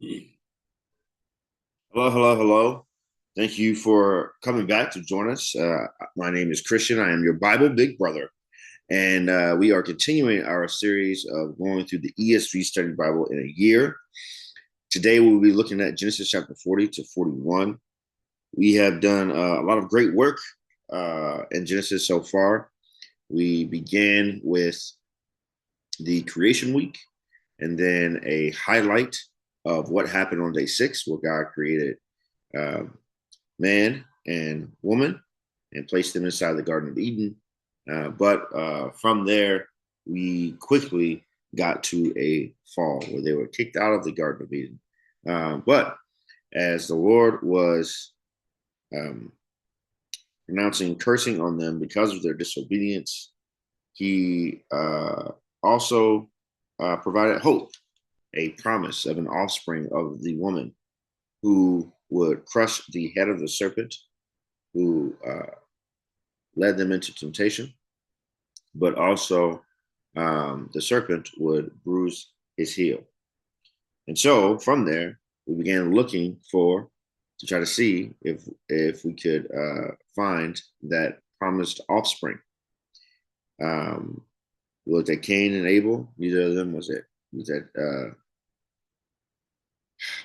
Hello, hello, hello. Thank you for coming back to join us. My name is Christian. I am your Bible big brother. And we are continuing our series of going through the ESV Study Bible in a year. Today, we'll be looking at Genesis chapter 40 to 41. We have done a lot of great work in Genesis so far. We began with the creation week and then a highlight of what happened on day 6, where God created uh, man and woman and placed them inside the Garden of Eden. But from there, we quickly got to a fall where they were kicked out of the Garden of Eden. But as the Lord was um, pronouncing cursing on them because of their disobedience, he also provided hope, a promise of an offspring of the woman who would crush the head of the serpent, who led them into temptation, but also the serpent would bruise his heel. And so from there, we began looking for to try to see if we could find that promised offspring. Um, we looked at Cain and Abel. Neither of them was it.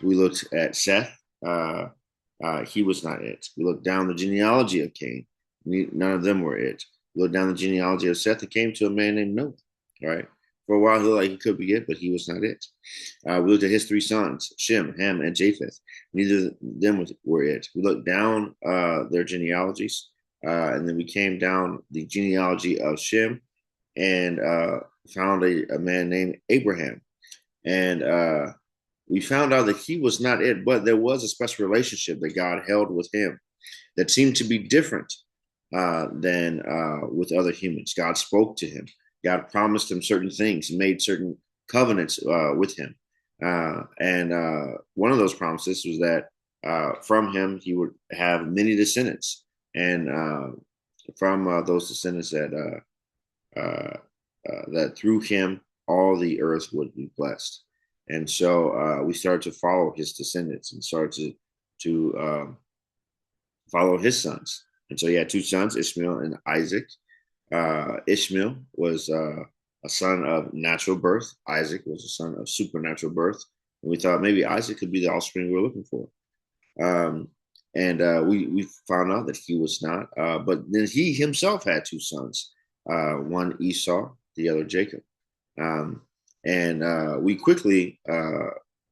We looked at Seth. He was not it. We looked down the genealogy of Cain. None of them were it. We looked down the genealogy of Seth. It came to a man named Noah. Right. For a while, he looked like he could be it, but he was not it. We looked at his 3 sons, Shem, Ham, and Japheth. Neither of them were it. We looked down their genealogies, and then we came down the genealogy of Shem and found a man named Abraham. And we found out that he was not it, but there was a special relationship that God held with him that seemed to be different than with other humans. God spoke to him. God promised him certain things, made certain covenants with him. And one of those promises was that from him, he would have many descendants. And from those descendants that through him, all the earth would be blessed. And so we started to follow his descendants and started to follow his sons. And so he had 2 sons, Ishmael and Isaac. Ishmael was a son of natural birth. Isaac was a son of supernatural birth. And we thought maybe Isaac could be the offspring we were looking for. Um, and we found out that he was not. But then he himself had 2 sons, one Esau, the other Jacob. Um, and we quickly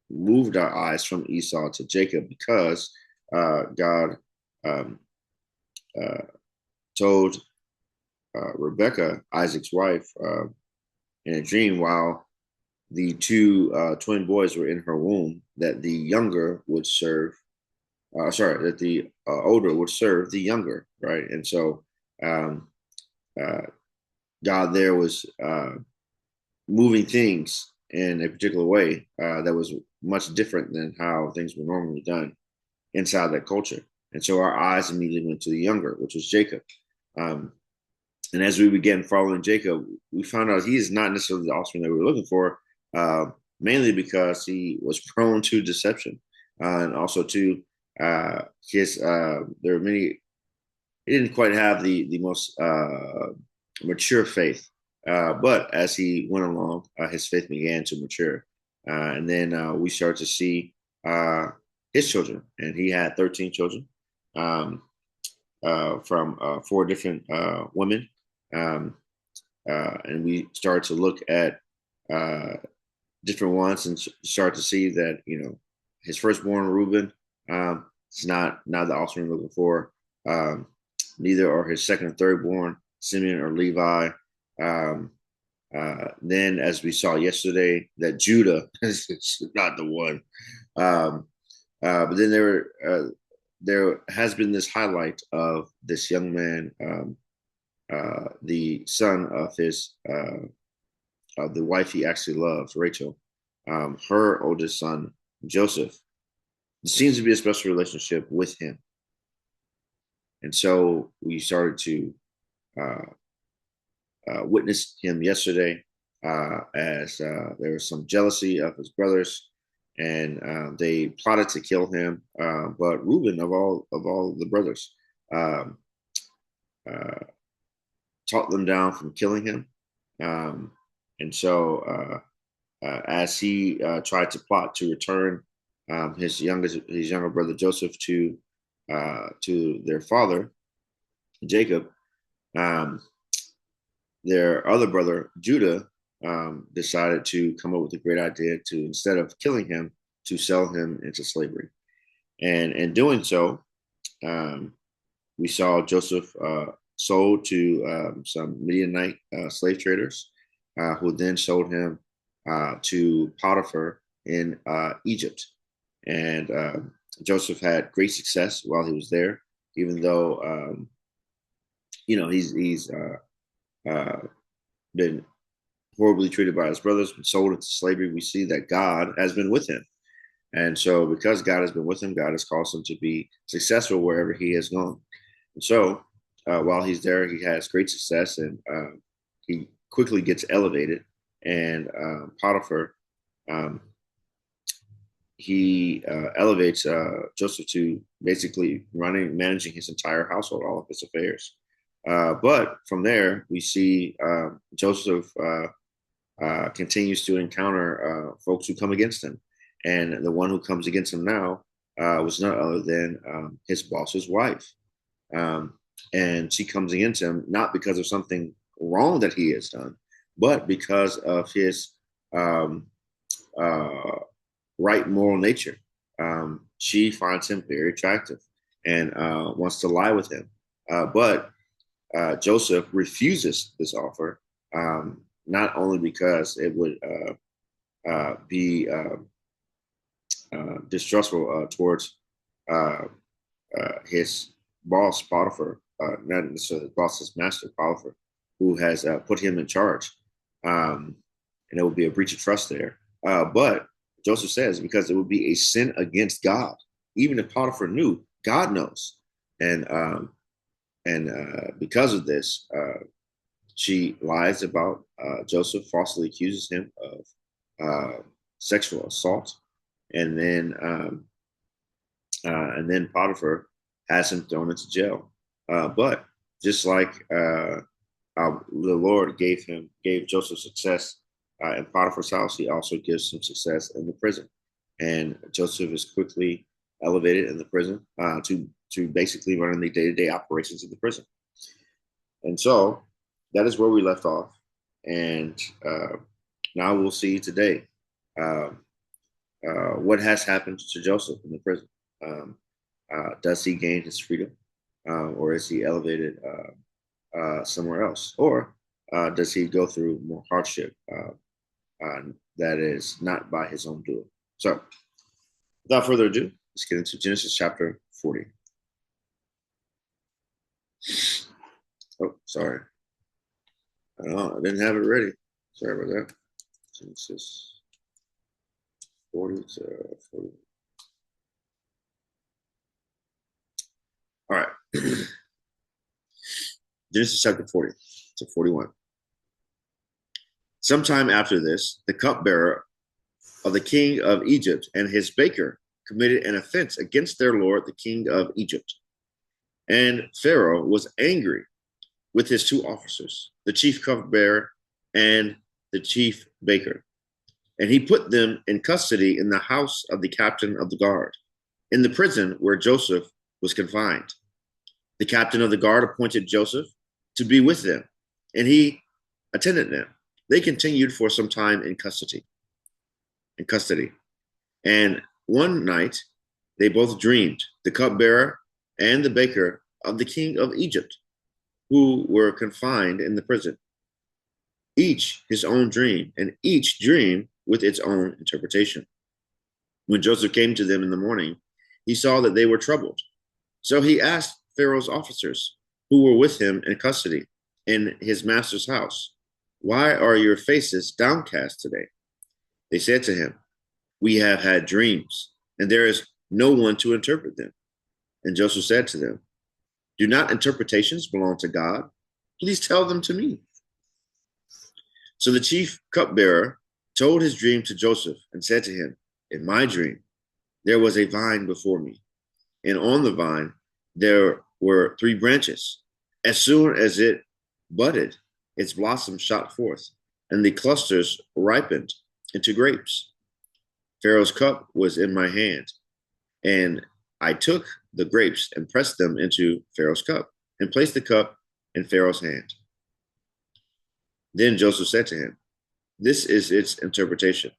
moved our eyes from Esau to Jacob because God um, uh, told Rebecca, Isaac's wife, in a dream while the 2 twin boys were in her womb, that the younger would serve. That the older would serve the younger, right? And so um, uh, God there was moving things in a particular way that was much different than how things were normally done inside that culture. And so our eyes immediately went to the younger, which was Jacob. Um, and as we began following Jacob, we found out he is not necessarily the offspring that we were looking for, uh, mainly because he was prone to deception. And also to there were many, he didn't quite have the most mature faith. But as he went along, his faith began to mature. And then we started to see his children, and he had 13 children um, from 4 different women. Um, and we started to look at uh, different ones and start to see that, his firstborn, Reuben, it's not the offspring we're looking for. Um, Neither are his second and third born, Simeon or Levi. Um, then, as we saw yesterday, that Judah is not the one. Um, but then there has been this highlight of this young man, the son of the wife he actually loves, Rachel, her oldest son, Joseph. It seems to be a special relationship with him. And so we started to uh, witness him yesterday as there was some jealousy of his brothers. and they plotted to kill him. But Reuben, of all the brothers, um, uh, talked them down from killing him. Um, and so, as he tried to plot to return his younger brother Joseph to their father Jacob, um, their other brother Judah decided to come up with a great idea to, instead of killing him, to sell him into slavery. And in doing so, um, we saw Joseph sold to some Midianite slave traders, who then sold him to Potiphar in Egypt. And Joseph had great success while he was there, even though he's been horribly treated by his brothers, been sold into slavery. We see that God has been with him. And so, because God has been with him, God has caused him to be successful wherever he has gone. And so, while he's there, he has great success, and he quickly gets elevated. And Potiphar, um, he elevates Joseph to basically managing his entire household, all of his affairs. But from there, we see Joseph continues to encounter folks who come against him. And the one who comes against him now was none other than his boss's wife. Um, and she comes against him not because of something wrong that he has done, but because of his um, uh, right moral nature. She finds him very attractive and wants to lie with him. But Joseph refuses this offer, not only because it would be distrustful towards uh, his boss, Potiphar, not necessarily his boss, his master, Potiphar, who has put him in charge. And it would be a breach of trust there. But Joseph says, because it would be a sin against God. Even if Potiphar knew, God knows. And because of this, she lies about Joseph, falsely accuses him of sexual assault, and then Potiphar has him thrown into jail. But just like the Lord gave Joseph success in Potiphar's house, he also gives him success in the prison. And Joseph is quickly elevated in the prison to basically running the day-to-day operations of the prison. And so that is where we left off. And now we'll see today what has happened to Joseph in the prison. Does he gain his freedom, or is he elevated somewhere else? Or does he go through more hardship that is not by his own doing? So without further ado, let's get into Genesis chapter 40. Oh, sorry. I didn't have it ready. Sorry about that. Genesis 40 to 40. All right. Genesis chapter 40 to 41. Sometime after this, the cupbearer of the king of Egypt and his baker committed an offense against their lord, the king of Egypt. And Pharaoh was angry with his two officers, the chief cupbearer and the chief baker. And he put them in custody in the house of the captain of the guard, in the prison where Joseph was confined. The captain of the guard appointed Joseph to be with them, and he attended them. They continued for some time in custody. And one night they both dreamed, the cupbearer and the baker of the king of Egypt, who were confined in the prison. Each his own dream, and each dream with its own interpretation. When Joseph came to them in the morning, he saw that they were troubled. So he asked Pharaoh's officers, who were with him in custody in his master's house, "Why are your faces downcast today?" They said to him, "We have had dreams, and there is no one to interpret them." And Joseph said to them, "Do not interpretations belong to God? Please tell them to me." So the chief cupbearer told his dream to Joseph and said to him, in my dream, there was a vine before me, and on the vine there were 3 branches. As soon as it budded, its blossoms shot forth, and the clusters ripened into grapes. Pharaoh's cup was in my hand, and I took the grapes and pressed them into Pharaoh's cup, and placed the cup in Pharaoh's hand. Then Joseph said to him, this is its interpretation.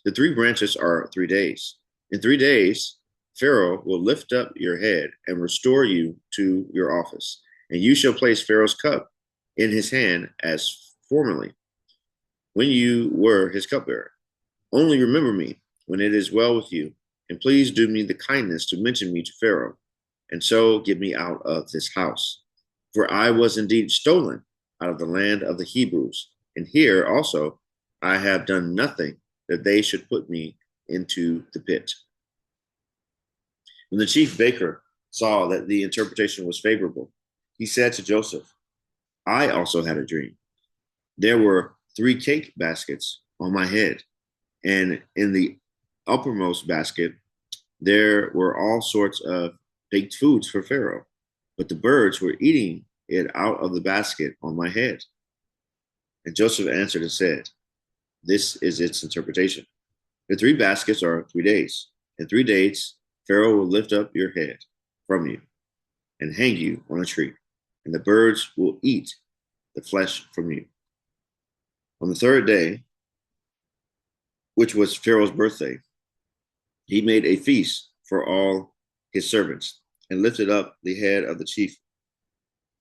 The 3 branches are 3 days. In 3 days, Pharaoh will lift up your head and restore you to your office, and you shall place Pharaoh's cup in his hand as formerly, when you were his cupbearer. Only remember me when it is well with you, and please do me the kindness to mention me to Pharaoh, and so get me out of this house. For I was indeed stolen out of the land of the Hebrews, and here also I have done nothing that they should put me into the pit. When the chief baker saw that the interpretation was favorable, he said to Joseph, I also had a dream. There were 3 cake baskets on my head, and in the uppermost basket there were all sorts of baked foods for Pharaoh, but the birds were eating it out of the basket on my head. And Joseph answered and said, this is its interpretation. The 3 baskets are 3 days. In 3 days, Pharaoh will lift up your head from you and hang you on a tree, and the birds will eat the flesh from you. On the 3rd day, which was Pharaoh's birthday, he made a feast for all his servants and lifted up the head of the chief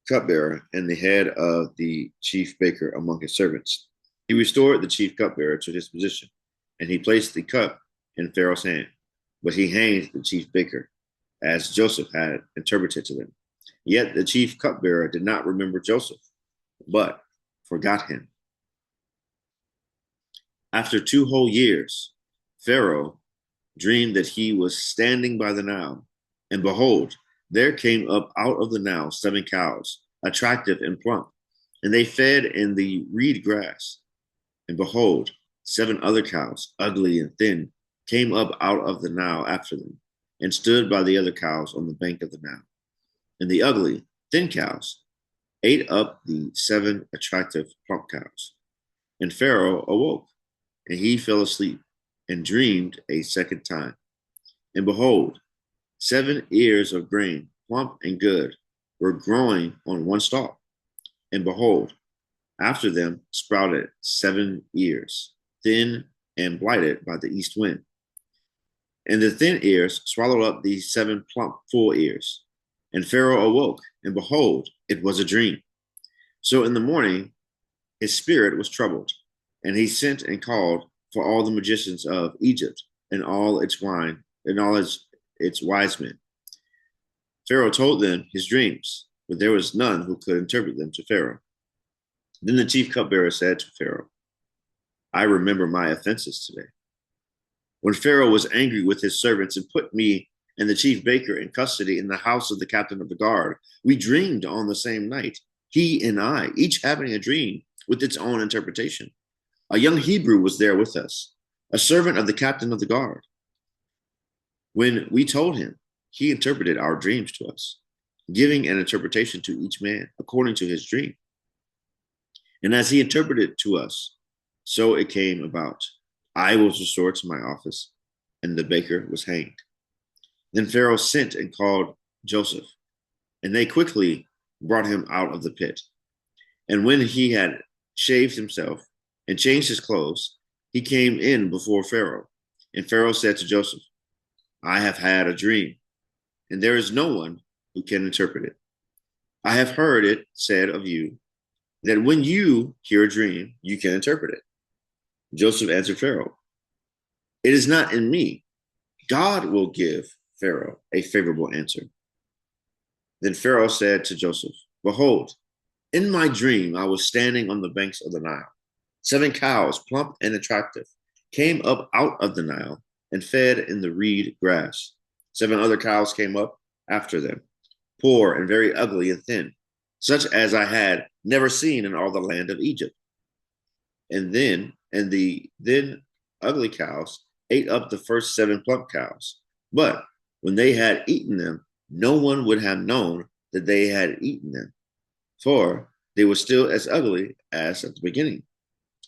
cupbearer and the head of the chief baker among his servants. He restored the chief cupbearer to his position, and he placed the cup in Pharaoh's hand. But he hanged the chief baker, as Joseph had interpreted to them. Yet the chief cupbearer did not remember Joseph, but forgot him. After 2 whole years, Pharaoh dreamed that he was standing by the Nile, and behold, there came up out of the Nile 7 cows, attractive and plump, and they fed in the reed grass. And behold, 7 other cows, ugly and thin, came up out of the Nile after them, and stood by the other cows on the bank of the Nile. And the ugly, thin cows ate up the 7 attractive, plump cows. And Pharaoh awoke, and he fell asleep, and dreamed a second time. And behold, 7 ears of grain, plump and good, were growing on one stalk. And behold, after them sprouted 7 ears, thin and blighted by the east wind. And the thin ears swallowed up the 7 plump, full ears. And Pharaoh awoke, and behold, it was a dream. So in the morning, his spirit was troubled, and he sent and called for all the magicians of Egypt and all its wine and all its wise men. Pharaoh told them his dreams, but there was none who could interpret them to Pharaoh. Then the chief cupbearer said to Pharaoh, I remember my offenses today. When Pharaoh was angry with his servants and put me and the chief baker in custody in the house of the captain of the guard, we dreamed on the same night, he and I, each having a dream with its own interpretation. A young Hebrew was there with us, a servant of the captain of the guard. When we told him, he interpreted our dreams to us, giving an interpretation to each man according to his dream. And as he interpreted to us, so it came about. I was restored to my office, and the baker was hanged. Then Pharaoh sent and called Joseph, and they quickly brought him out of the pit. And when he had shaved himself and changed his clothes, he came in before Pharaoh. And Pharaoh said to Joseph, I have had a dream, and there is no one who can interpret it. I have heard it said of you that when you hear a dream, you can interpret it. Joseph answered Pharaoh, it is not in me. God will give Pharaoh a favorable answer. Then Pharaoh said to Joseph, behold, in my dream I was standing on the banks of the Nile. 7 cows, plump and attractive, came up out of the Nile and fed in the reed grass. 7 other cows came up after them, poor and very ugly and thin, such as I had never seen in all the land of Egypt. And the ugly cows ate up the first 7 plump cows. But when they had eaten them, no one would have known that they had eaten them, for they were still as ugly as at the beginning.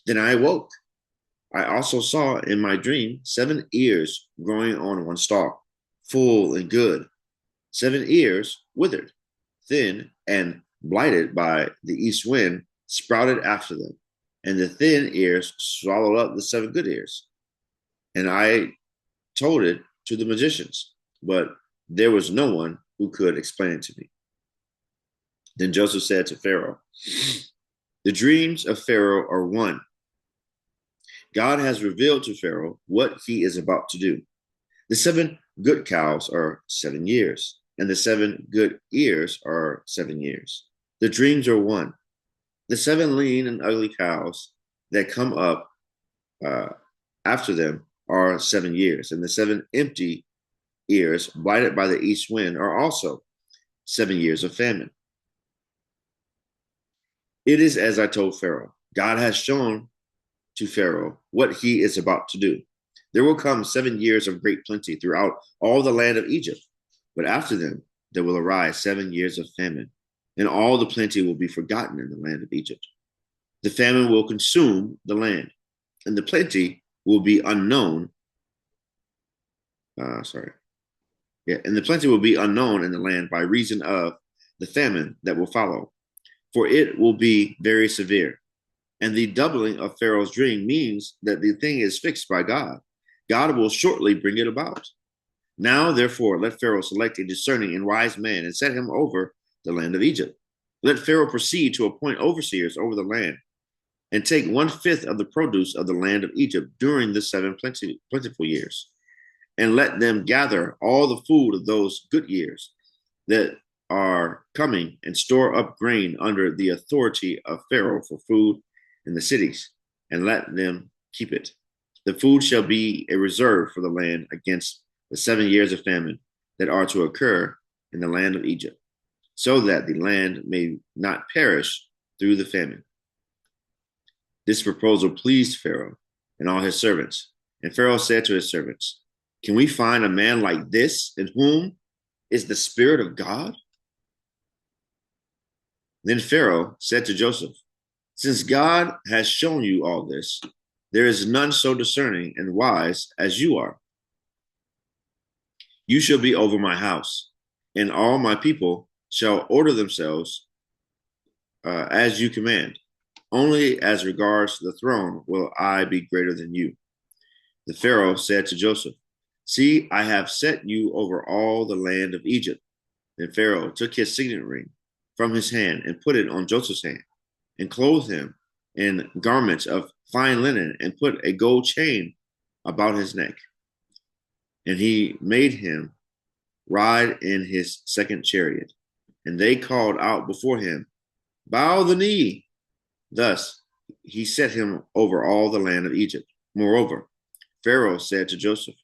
Then I awoke. I also saw in my dream 7 ears growing on one stalk, full and good. 7 ears withered, thin, and blighted by the east wind sprouted after them. And the thin ears swallowed up the 7 good ears. And I told it to the magicians, but there was no one who could explain it to me. Then Joseph said to Pharaoh, the dreams of Pharaoh are one. God has revealed to Pharaoh what he is about to do. The 7 good cows are 7 years, and the 7 good ears are 7 years. The dreams are one. The 7 lean and ugly cows that come up after them are 7 years, and the 7 empty ears, blighted by the east wind, are also 7 years of famine. It is as I told Pharaoh. God has shown to Pharaoh what he is about to do. There will come 7 years of great plenty throughout all the land of Egypt, but after them there will arise 7 years of famine, and all the plenty will be forgotten in the land of Egypt. The famine will consume the land, and the plenty will be unknown. And the plenty will be unknown in the land by reason of the famine that will follow, for it will be very severe. And the doubling of Pharaoh's dream means that the thing is fixed by God. God will shortly bring it about. Now, therefore, let Pharaoh select a discerning and wise man and set him over the land of Egypt. Let Pharaoh proceed to appoint overseers over the land and take 1/5 of the produce of the land of Egypt during the 7 plentiful years. And let them gather all the food of those good years that are coming and store up grain under the authority of Pharaoh for food in the cities, and let them keep it. The food shall be a reserve for the land against the 7 years of famine that are to occur in the land of Egypt, so that the land may not perish through the famine. This proposal pleased Pharaoh and all his servants. And Pharaoh said to his servants, can we find a man like this in whom is the Spirit of God? Then Pharaoh said to Joseph, since God has shown you all this, there is none so discerning and wise as you are. You shall be over my house, and all my people shall order themselves as you command. Only as regards the throne will I be greater than you. The Pharaoh said to Joseph, see, I have set you over all the land of Egypt. Then Pharaoh took his signet ring from his hand and put it on Joseph's hand, and clothed him in garments of fine linen, and put a gold chain about his neck. And he made him ride in his second chariot. And they called out before him, bow the knee. Thus he set him over all the land of Egypt. Moreover, Pharaoh said to Joseph,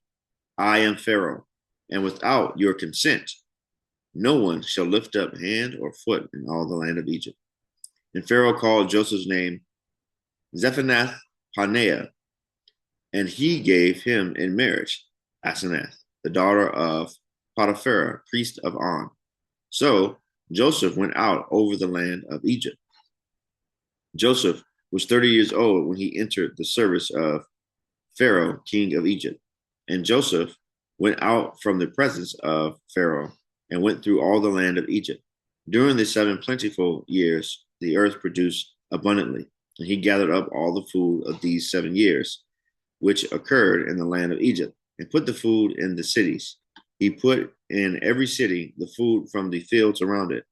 I am Pharaoh, and without your consent, no one shall lift up hand or foot in all the land of Egypt. And Pharaoh called Joseph's name Zephanath Paneah, and he gave him in marriage Asenath, the daughter of Potiphar, priest of On. So Joseph went out over the land of Egypt. Joseph was 30 years old when he entered the service of Pharaoh, king of Egypt. And Joseph went out from the presence of Pharaoh and went through all the land of Egypt. During the 7 plentiful years, the earth produced abundantly, and he gathered up all the food of these 7 years, which occurred in the land of Egypt, and put the food in the cities. He put in every city the food from the fields around it.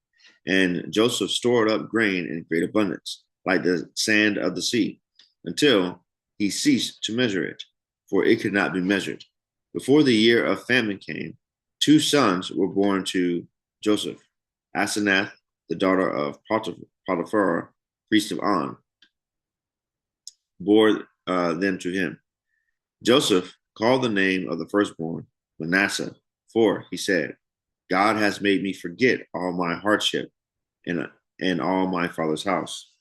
And Joseph stored up grain in great abundance, like the sand of the sea, until he ceased to measure it, for it could not be measured. Before the year of famine came, 2 sons were born to Joseph. Asenath, the daughter of Potiphar, priest of On, bore them to him. Joseph called the name of the firstborn Manasseh, for he said, God has made me forget all my hardship and all my father's house.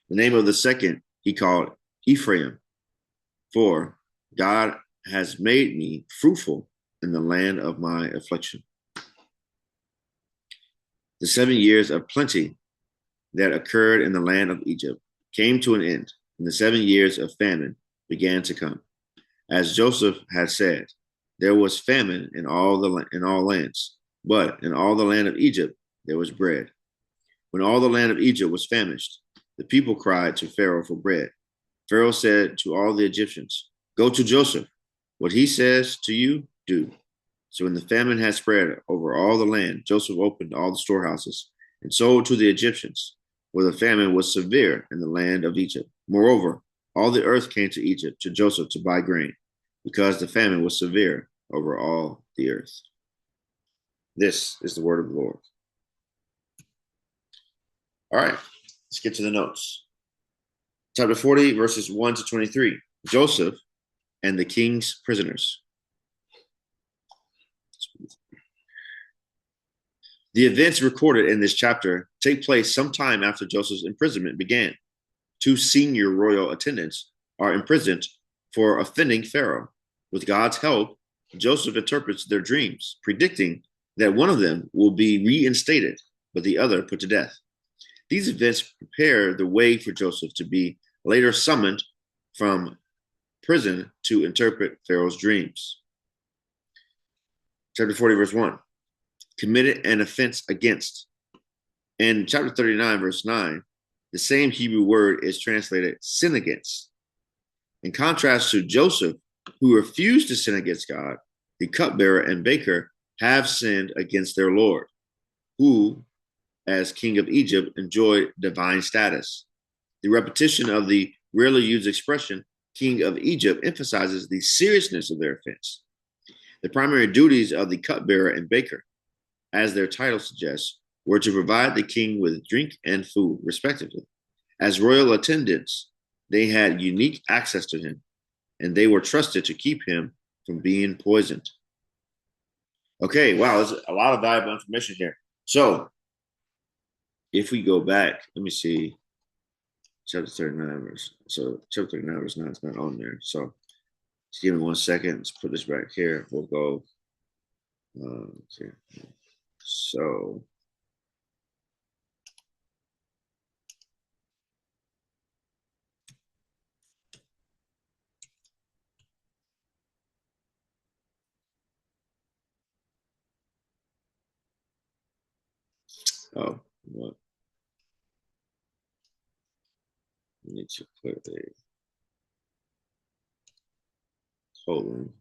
The name of the second he called Ephraim, For God has made me fruitful in the land of my affliction. The 7 years of plenty that occurred in the land of Egypt came to an end, and the 7 years of famine began to come. As Joseph had said, there was famine in all lands, but in all the land of Egypt there was bread. When all the land of Egypt was famished, the people cried to Pharaoh for bread. Pharaoh said to all the Egyptians, "Go to Joseph. What he says to you, do." So when the famine had spread over all the land, Joseph opened all the storehouses and sold to the Egyptians, where the famine was severe in the land of Egypt. Moreover, all the earth came to Egypt to Joseph to buy grain, because the famine was severe over all the earth. This is the word of the Lord. All right, let's get to the notes. Chapter 40, verses 1 to 23. Joseph and the king's prisoners. The events recorded in this chapter take place sometime after Joseph's imprisonment began. Two senior royal attendants are imprisoned for offending Pharaoh. With God's help, Joseph interprets their dreams, predicting that one of them will be reinstated, but the other put to death. These events prepare the way for Joseph to be later summoned from prison to interpret Pharaoh's dreams. Chapter 40, verse 1. Committed an offense against. In chapter 39, verse 9, the same Hebrew word is translated sin against. In contrast to Joseph, who refused to sin against God, the cupbearer and baker have sinned against their Lord, who, as king of Egypt, enjoyed divine status. The repetition of the rarely used expression, king of Egypt, emphasizes the seriousness of their offense. The primary duties of the cupbearer and baker, as their title suggests, were to provide the king with drink and food, respectively. As royal attendants, they had unique access to him, and they were trusted to keep him from being poisoned. Okay, wow, there's a lot of valuable information here. So, if we go back, let me see, chapter 39, chapter 39, verse 9 is not on there. So, just give me 1 second. Let's put this back here. We'll go. Okay. So, what? We need to put a colon.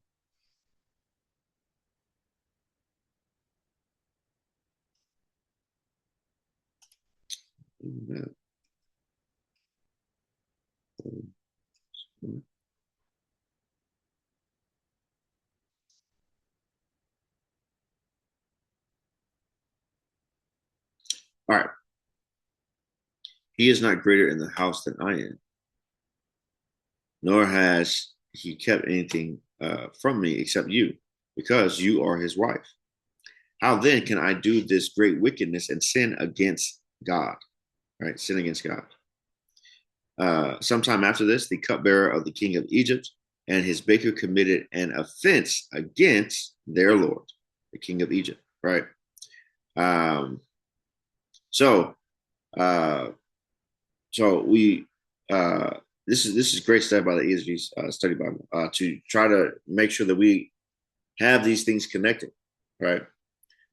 All right. He is not greater in the house than I am, nor has he kept anything from me except you, because you are his wife. How then can I do this great wickedness and sin against God? Right? Sin against God. Sometime after this, the cupbearer of the king of Egypt and his baker committed an offense against their Lord, the king of Egypt. Right. So we this is great stuff by the ESV Study Bible to try to make sure that we have these things connected. Right.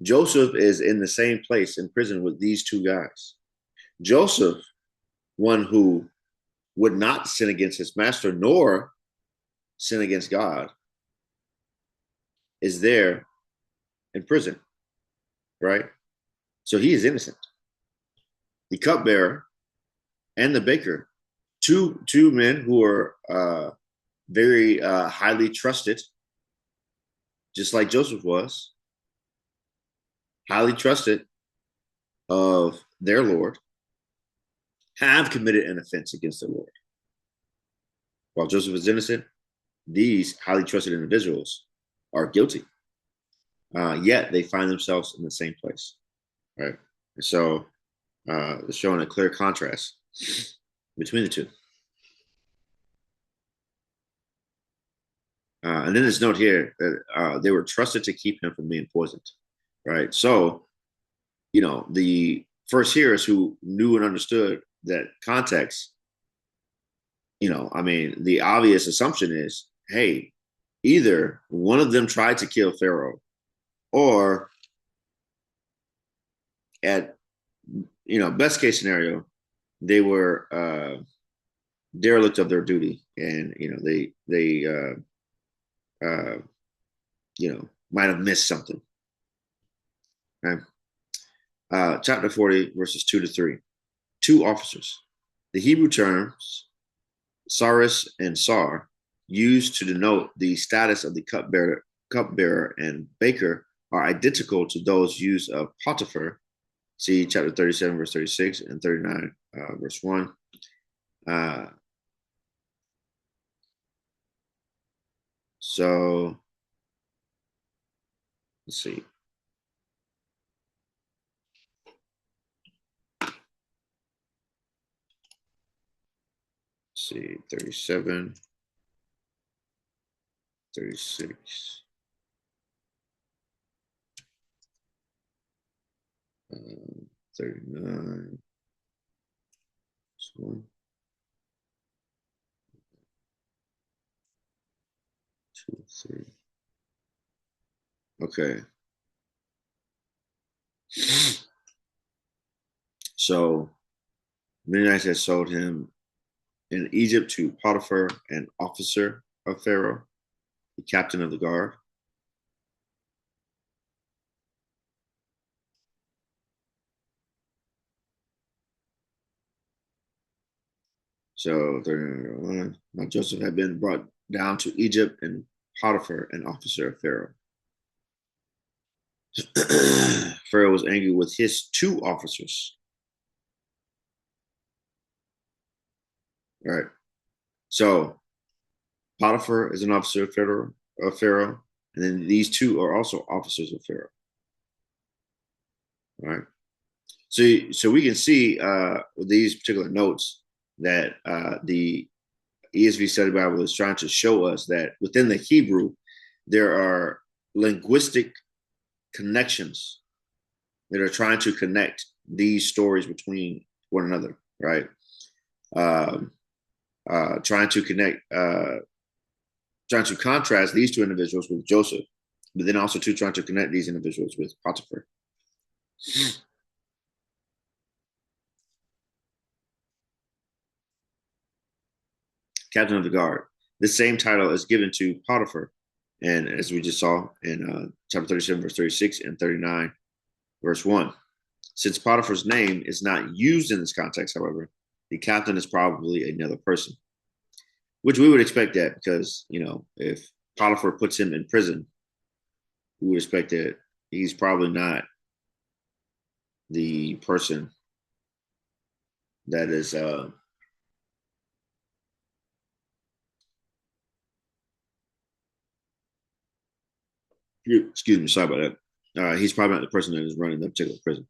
Joseph is in the same place in prison with these two guys. Joseph, one who would not sin against his master nor sin against God, is there in prison, right? So he is innocent. The cupbearer and the baker, two men who are very highly trusted, just like Joseph was, highly trusted of their Lord, have committed an offense against the Lord. While Joseph is innocent, these highly trusted individuals are guilty. Yet they find themselves in the same place, right? And so it's showing a clear contrast between the two. And then this note here that they were trusted to keep him from being poisoned, right? So, the first hearers who knew and understood that context, I mean, the obvious assumption is, hey, either one of them tried to kill Pharaoh, or at best case scenario, they were derelict of their duty, and uh, might have missed something. Okay? Chapter 40, verses 2-3. Two officers. The Hebrew terms saris and sar, used to denote the status of the cupbearer and baker, are identical to those used of Potiphar. See chapter 37, verse 36, and 39, verse 1. So let's see. Let's see, 37, 36. 39. So 2, 3. Okay. So Midianites had sold him in Egypt to Potiphar, an officer of Pharaoh, the captain of the guard. So now Joseph had been brought down to Egypt, and Potiphar, an officer of Pharaoh. Pharaoh was angry with his two officers. Right. So Potiphar is an officer of Pharaoh, and then these two are also officers of Pharaoh. Right. So we can see with these particular notes that the ESV Study Bible is trying to show us that within the Hebrew, there are linguistic connections that are trying to connect these stories between one another, right? Trying to contrast these two individuals with Joseph, but then also trying to connect these individuals with Potiphar. Captain of the guard. This same title is given to Potiphar, and as we just saw in chapter 37, verse 36, and 39, verse 1. Since Potiphar's name is not used in this context, however, the captain is probably another person, which we would expect that because, if Potiphar puts him in prison, we would expect that he's probably not the person that is excuse me, sorry about that. He's probably not the person that is running that particular prison.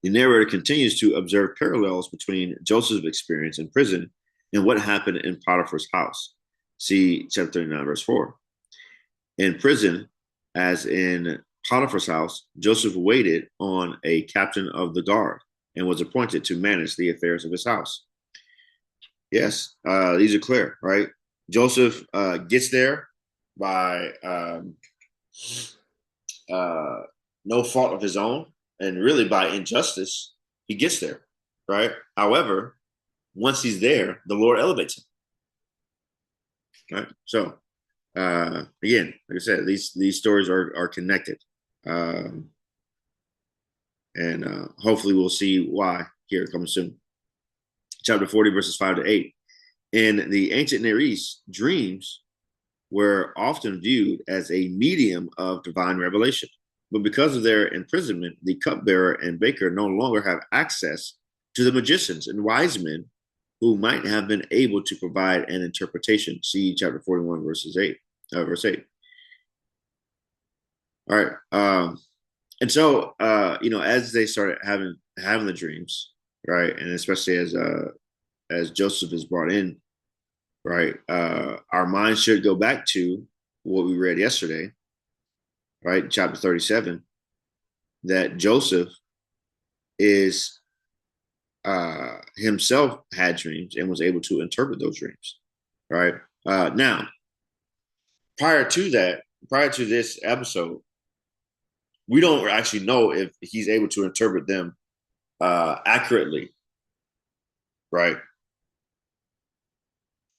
The narrator continues to observe parallels between Joseph's experience in prison and what happened in Potiphar's house. See chapter 39, verse 4. In prison, as in Potiphar's house, Joseph waited on a captain of the guard and was appointed to manage the affairs of his house. Yes, these are clear, right? Joseph gets there by no fault of his own, and really by injustice, he gets there, right? However, once he's there, the Lord elevates him, right? So, again, like I said, these stories are connected, and hopefully we'll see why here coming soon. Chapter 40, verses 5-8. In the ancient Near East, dreams were often viewed as a medium of divine revelation. But because of their imprisonment, the cupbearer and baker no longer have access to the magicians and wise men who might have been able to provide an interpretation. See chapter 41, verse 8. All right. And so, as they started having the dreams, right, and especially as Joseph is brought in, right? Our mind should go back to what we read yesterday, right? Chapter 37, that Joseph is himself had dreams and was able to interpret those dreams, right? Now, prior to that, prior to this episode, we don't actually know if he's able to interpret them accurately, right?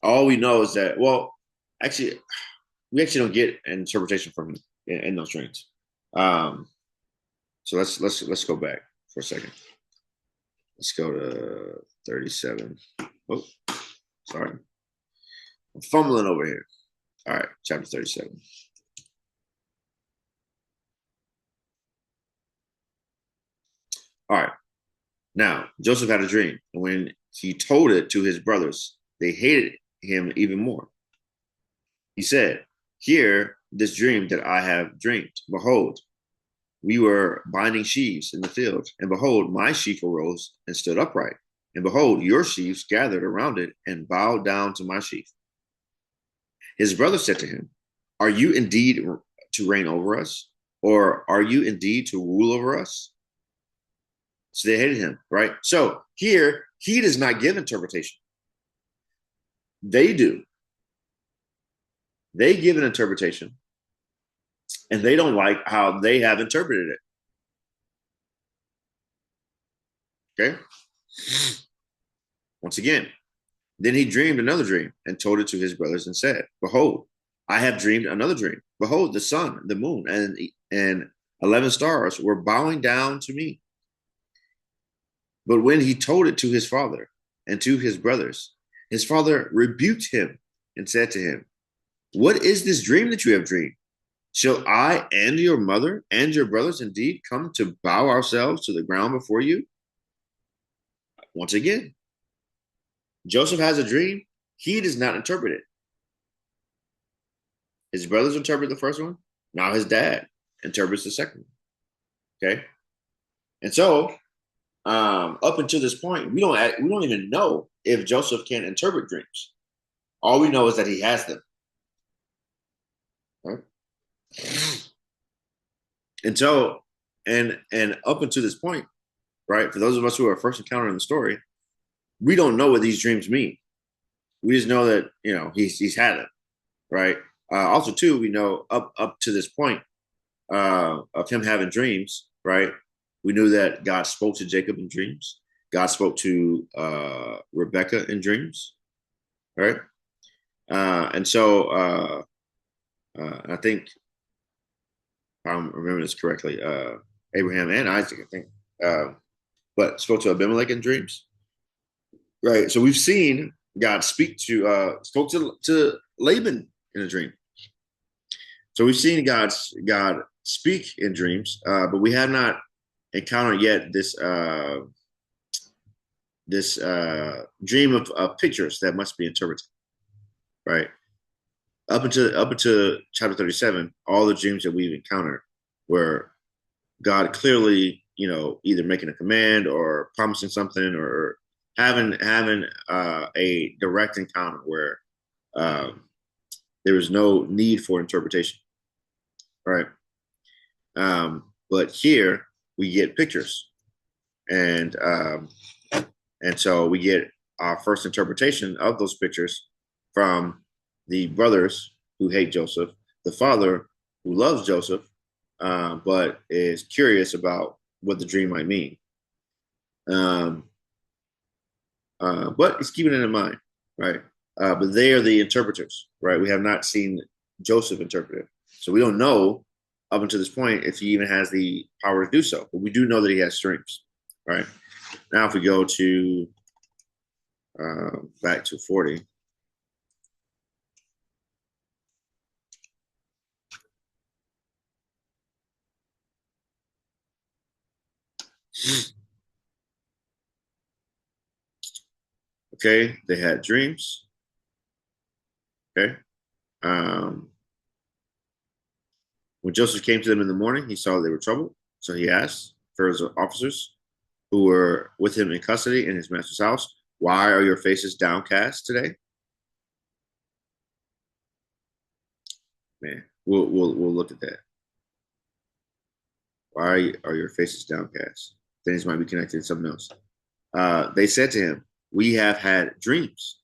All we know is that, well, actually, we actually don't get an interpretation from him in those dreams. Um, so let's go back for a second. Let's go to 37. Oh, sorry, I'm fumbling over here. All right, chapter 37. All right. Now, Joseph had a dream, and when he told it to his brothers, they hated him even more. He said, "Hear this dream that I have dreamed. Behold, we were binding sheaves in the field, and behold, my sheaf arose and stood upright. And behold, your sheaves gathered around it and bowed down to my sheaf." His brother said to him, "Are you indeed to reign over us? Or are you indeed to rule over us?" So they hated him, right? So here, he does not give interpretation. They do. They give an interpretation, and they don't like how they have interpreted it. Okay. Once again, then he dreamed another dream and told it to his brothers and said, "Behold, I have dreamed another dream. Behold, the sun, the moon, and 11 stars were bowing down to me." But when he told it to his father and to his father rebuked him and said to him, "What is this dream that you have dreamed? Shall I and your mother and your brothers indeed come to bow ourselves to the ground before you?" Once again, Joseph has a dream. He does not interpret it. His brothers interpret the first one. Now his dad interprets the second one. Okay. And so up until this point, we don't even know if Joseph can interpret dreams. All we know is that he has them. Right? And so, and up until this point, right? For those of us who are first encountering the story, we don't know what these dreams mean. We just know that he's had it, right? Also, too, we know up to this point of him having dreams, right? We knew that God spoke to Jacob in dreams. God spoke to Rebecca in dreams, right? And so I think, if I'm remembering this correctly, Abraham and Isaac, I think, but spoke to Abimelech in dreams, right? So we've seen God spoke to Laban in a dream. So we've seen God speak in dreams, but we have not encountered yet this dream of pictures that must be interpreted, right? Up until chapter 37, all the dreams that we've encountered were God clearly, either making a command or promising something or having a direct encounter where there was no need for interpretation, right? But here we get pictures, and so we get our first interpretation of those pictures from the brothers who hate Joseph, the father who loves Joseph, but is curious about what the dream might mean. But he's keeping it in mind, right? But they are the interpreters, right? We have not seen Joseph interpret it. So we don't know up until this point if he even has the power to do so. But we do know that he has dreams, right? Now, if we go to back to 40. Okay, they had dreams. Okay. When Joseph came to them in the morning, he saw they were troubled. So he asked Pharaoh's officers who were with him in custody in his master's house, "Why are your faces downcast today?" Man, we'll look at that. Why are your faces downcast? Things might be connected to something else. They said to him, "We have had dreams,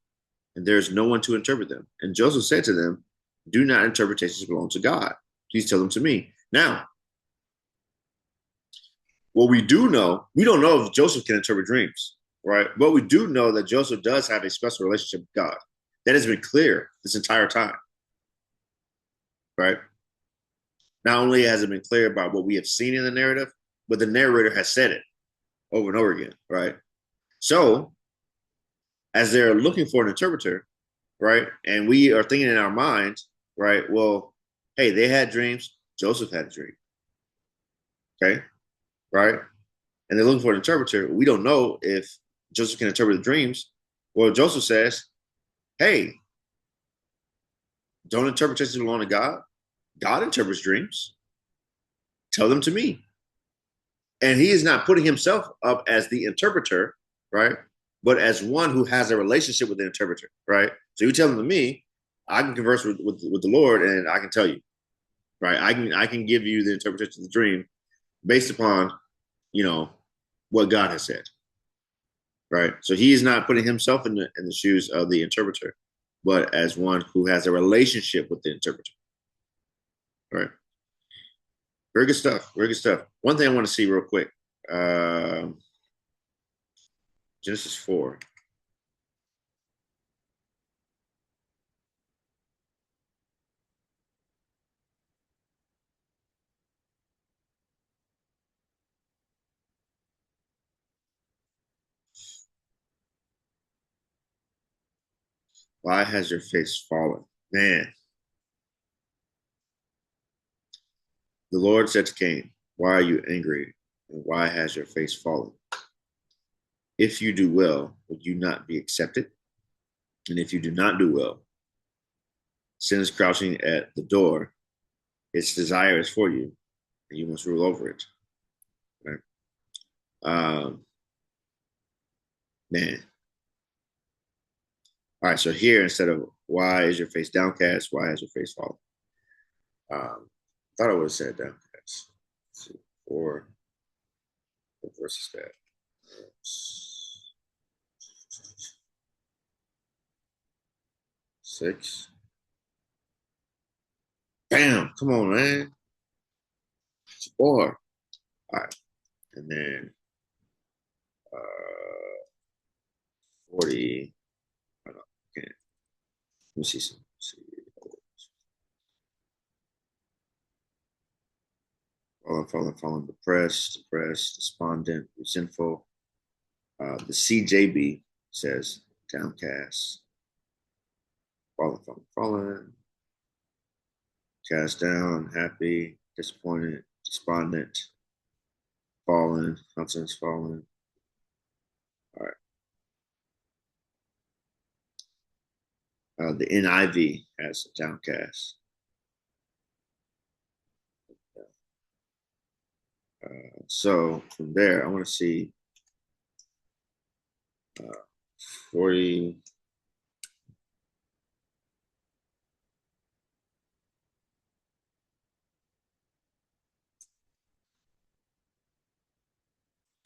and there is no one to interpret them." And Joseph said to them, "Do not interpretations belong to God? Please tell them to me." Now, what we do know, we don't know if Joseph can interpret dreams, right? But we do know that Joseph does have a special relationship with God. That has been clear this entire time, right? Not only has it been clear about what we have seen in the narrative, but the narrator has said it over and over again, right? So, as they're looking for an interpreter, right, and we are thinking in our minds, right, well, hey, they had dreams, Joseph had a dream, okay, right? And they're looking for an interpreter. We don't know if Joseph can interpret the dreams. Well, Joseph says, hey, don't interpretations belong to God? God interprets dreams. Tell them to me. And he is not putting himself up as the interpreter, right? But as one who has a relationship with the interpreter, right? So you tell them to me, I can converse with the Lord and I can tell you, right? I can give you the interpretation of the dream based upon, you know, what God has said, right? So he is not putting himself in the shoes of the interpreter, but as one who has a relationship with the interpreter, right? Very good stuff. Very good stuff. One thing I want to see real quick. Uh, Genesis 4. Why has your face fallen? Man, the Lord said to Cain, why are you angry? And why has your face fallen? If you do well, will you not be accepted? And if you do not do well, sin is crouching at the door. Its desire is for you, and you must rule over it. Right? Um, man. All right, so here, instead of why is your face downcast, why has your face fallen? Thought I would have said downcast. Let's see, four, what verse is that? Six. Bam! Come on, man. It's four. All right, and then 40. Oh, no, okay. Let me see some. See. Fallen, depressed, despondent, resentful. The CJB says downcast, fallen, cast down, happy, disappointed, despondent, fallen, countenance fallen. All right. The NIV has downcast. So from there, I want to see 40.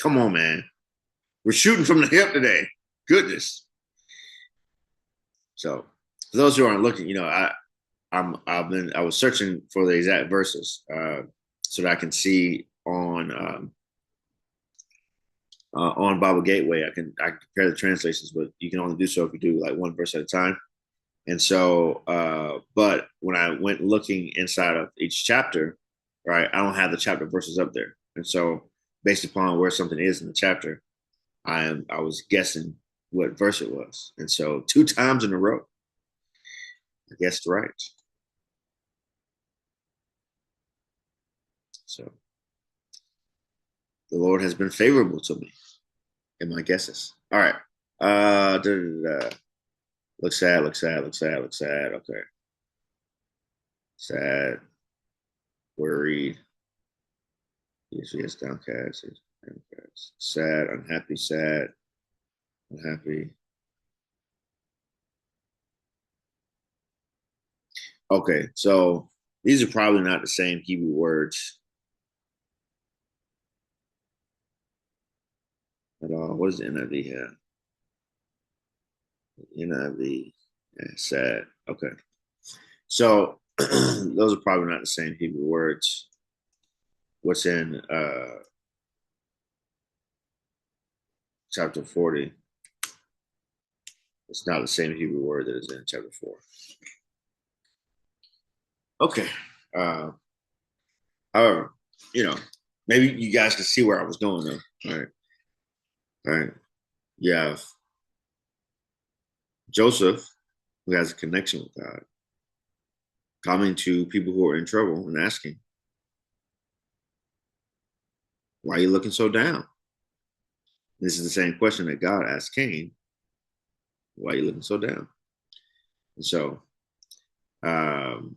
Come on, man. We're shooting from the hip today. Goodness. So for those who aren't looking, I was searching for the exact verses so that I can see on Bible Gateway. I can compare the translations, but you can only do so if you do like one verse at a time. And so, but when I went looking inside of each chapter, right, I don't have the chapter verses up there. And so, based upon where something is in the chapter, I was guessing what verse it was. And so, two times in a row, I guessed right. So, the Lord has been favorable to me in my guesses. All right. Da, da, da. Look sad, look sad, look sad, look sad. Okay. Sad, worried. Yes, yes, downcast, yes, downcast. Sad, unhappy, sad, unhappy. Okay, so These are probably not the same Hebrew words at all. What does the NIV have? NIV. Yeah, sad. Okay. So those are probably not the same Hebrew words. What's in chapter 40? It's not the same Hebrew word that is in chapter 4. Okay. Uh, however, you know, maybe you guys can see where I was going though. All right. All right. You have Joseph, who has a connection with God, coming to people who are in trouble and asking, why are you looking so down? This is the same question that God asked Cain, why are you looking so down? And so, um,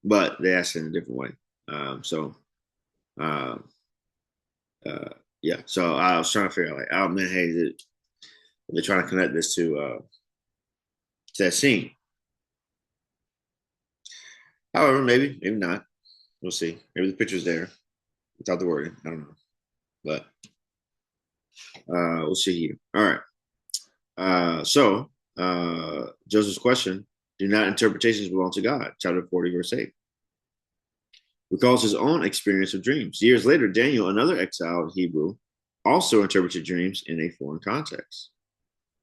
but they asked it in a different way. So, uh, uh, yeah. So I was trying to figure out, like, oh man, hey, they're trying to connect this to that scene. However, maybe not. We'll see. Maybe the picture's there without the wording. I don't know, but we'll see here. All right. Joseph's question: do not interpretations belong to God? Chapter 40, verse 8. Recalls his own experience of dreams. Years later, Daniel, another exile in Hebrew, also interpreted dreams in a foreign context.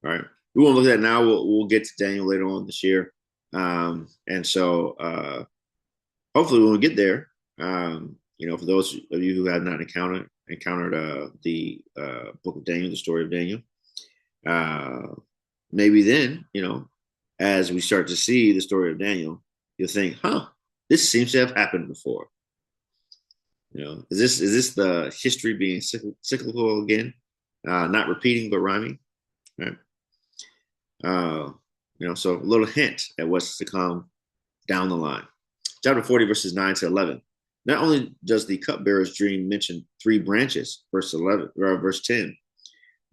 All right. We won't look at that now. We'll get to Daniel later on this year. And so hopefully when we get there, for those of you who have not encountered the book of Daniel, the story of Daniel, maybe then, as we start to see the story of Daniel, you'll think, this seems to have happened before. Is this the history being cyclical again? Not repeating but rhyming, right? So a little hint at what's to come down the line. Chapter 40, verses 9 to 11. Not only does the cupbearer's dream mention 3 branches, verse 11 or verse 10,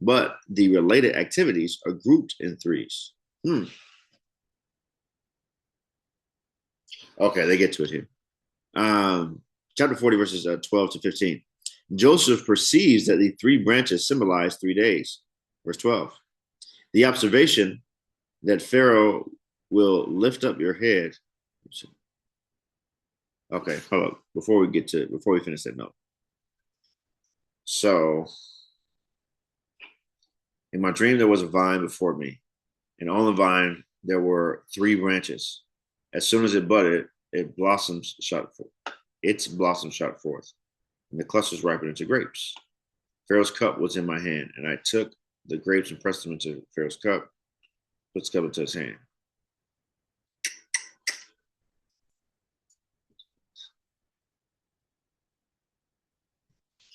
but the related activities are grouped in threes. Okay, they get to it here. Chapter 40, verses 12 to 15. Joseph perceives that the 3 branches symbolize 3 days. Verse 12. The observation that Pharaoh will lift up your head. Okay, hold up. Before we finish that note. So, in my dream, there was a vine before me, and on the vine there were 3 branches. As soon as it budded, its blossoms shot forth, and the clusters ripened into grapes. Pharaoh's cup was in my hand, and I took the grapes and pressed them into Pharaoh's cup, put the cup into his hand.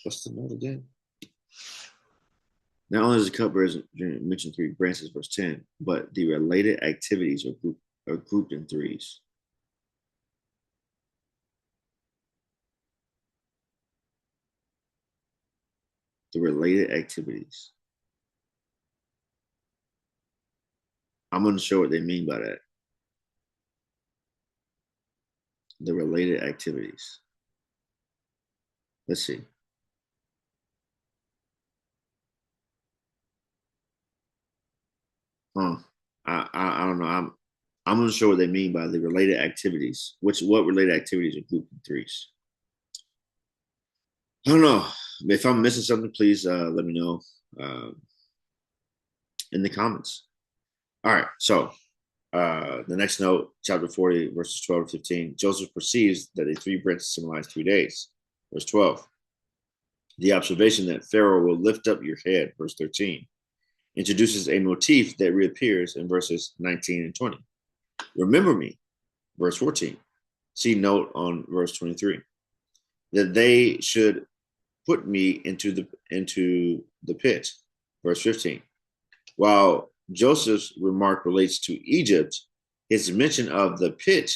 What's the note again? Not only does the cupbearer mention 3 branches, verse 10, but the related activities are grouped in threes. The related activities. I'm going to show what they mean by that. The related activities. Let's see. I don't know. I'm going to show what they mean by the related activities. What related activities are grouped in threes? I don't know. If I'm missing something, please let me know in the comments. All right. So the next note, chapter 40, verses 12 to 15. Joseph perceives that the 3 branches symbolize 3 days. Verse 12. The observation that Pharaoh will lift up your head. Verse 13. Introduces a motif that reappears in verses 19 and 20. Remember me. Verse 14. See note on verse 23. That they should put me into the pit. Verse 15. While Joseph's remark relates to Egypt, his mention of the pit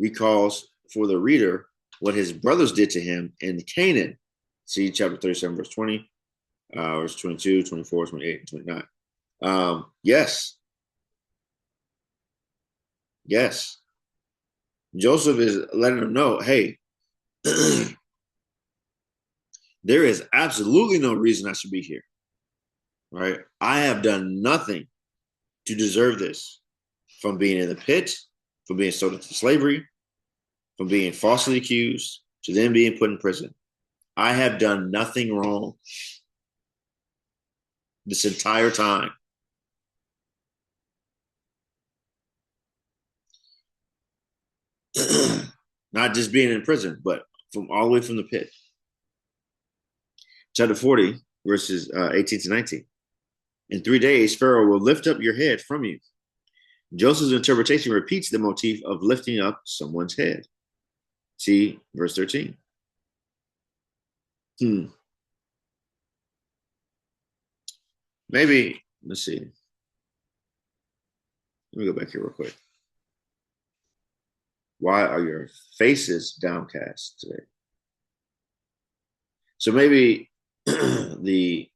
recalls for the reader what his brothers did to him in Canaan. See chapter 37, verse 20, verse 22, 24, 28, and 29. Yes. Joseph is letting them know, hey, there is absolutely no reason I should be here. Right? I have done nothing to deserve this, from being in the pit, from being sold into slavery, from being falsely accused, to then being put in prison. I have done nothing wrong this entire time. Not just being in prison, but from all the way from the pit. Chapter 40, verses 18 to 19. In 3 days, Pharaoh will lift up your head from you. Joseph's interpretation repeats the motif of lifting up someone's head. See verse 13. Maybe, let's see. Let me go back here real quick. Why are your faces downcast today? So maybe the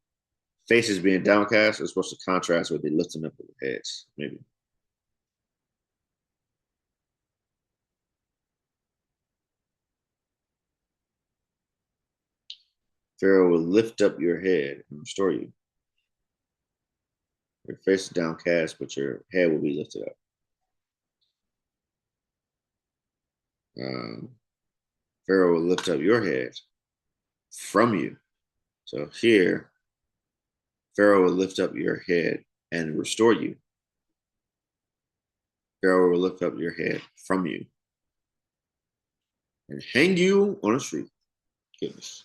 faces being downcast is supposed to contrast with the lifting up of the heads, maybe. Pharaoh will lift up your head and restore you. Your face is downcast, but your head will be lifted up. Pharaoh will lift up your head from you. So here, Pharaoh will lift up your head and restore you. Pharaoh will lift up your head from you and hang you on a tree. Goodness.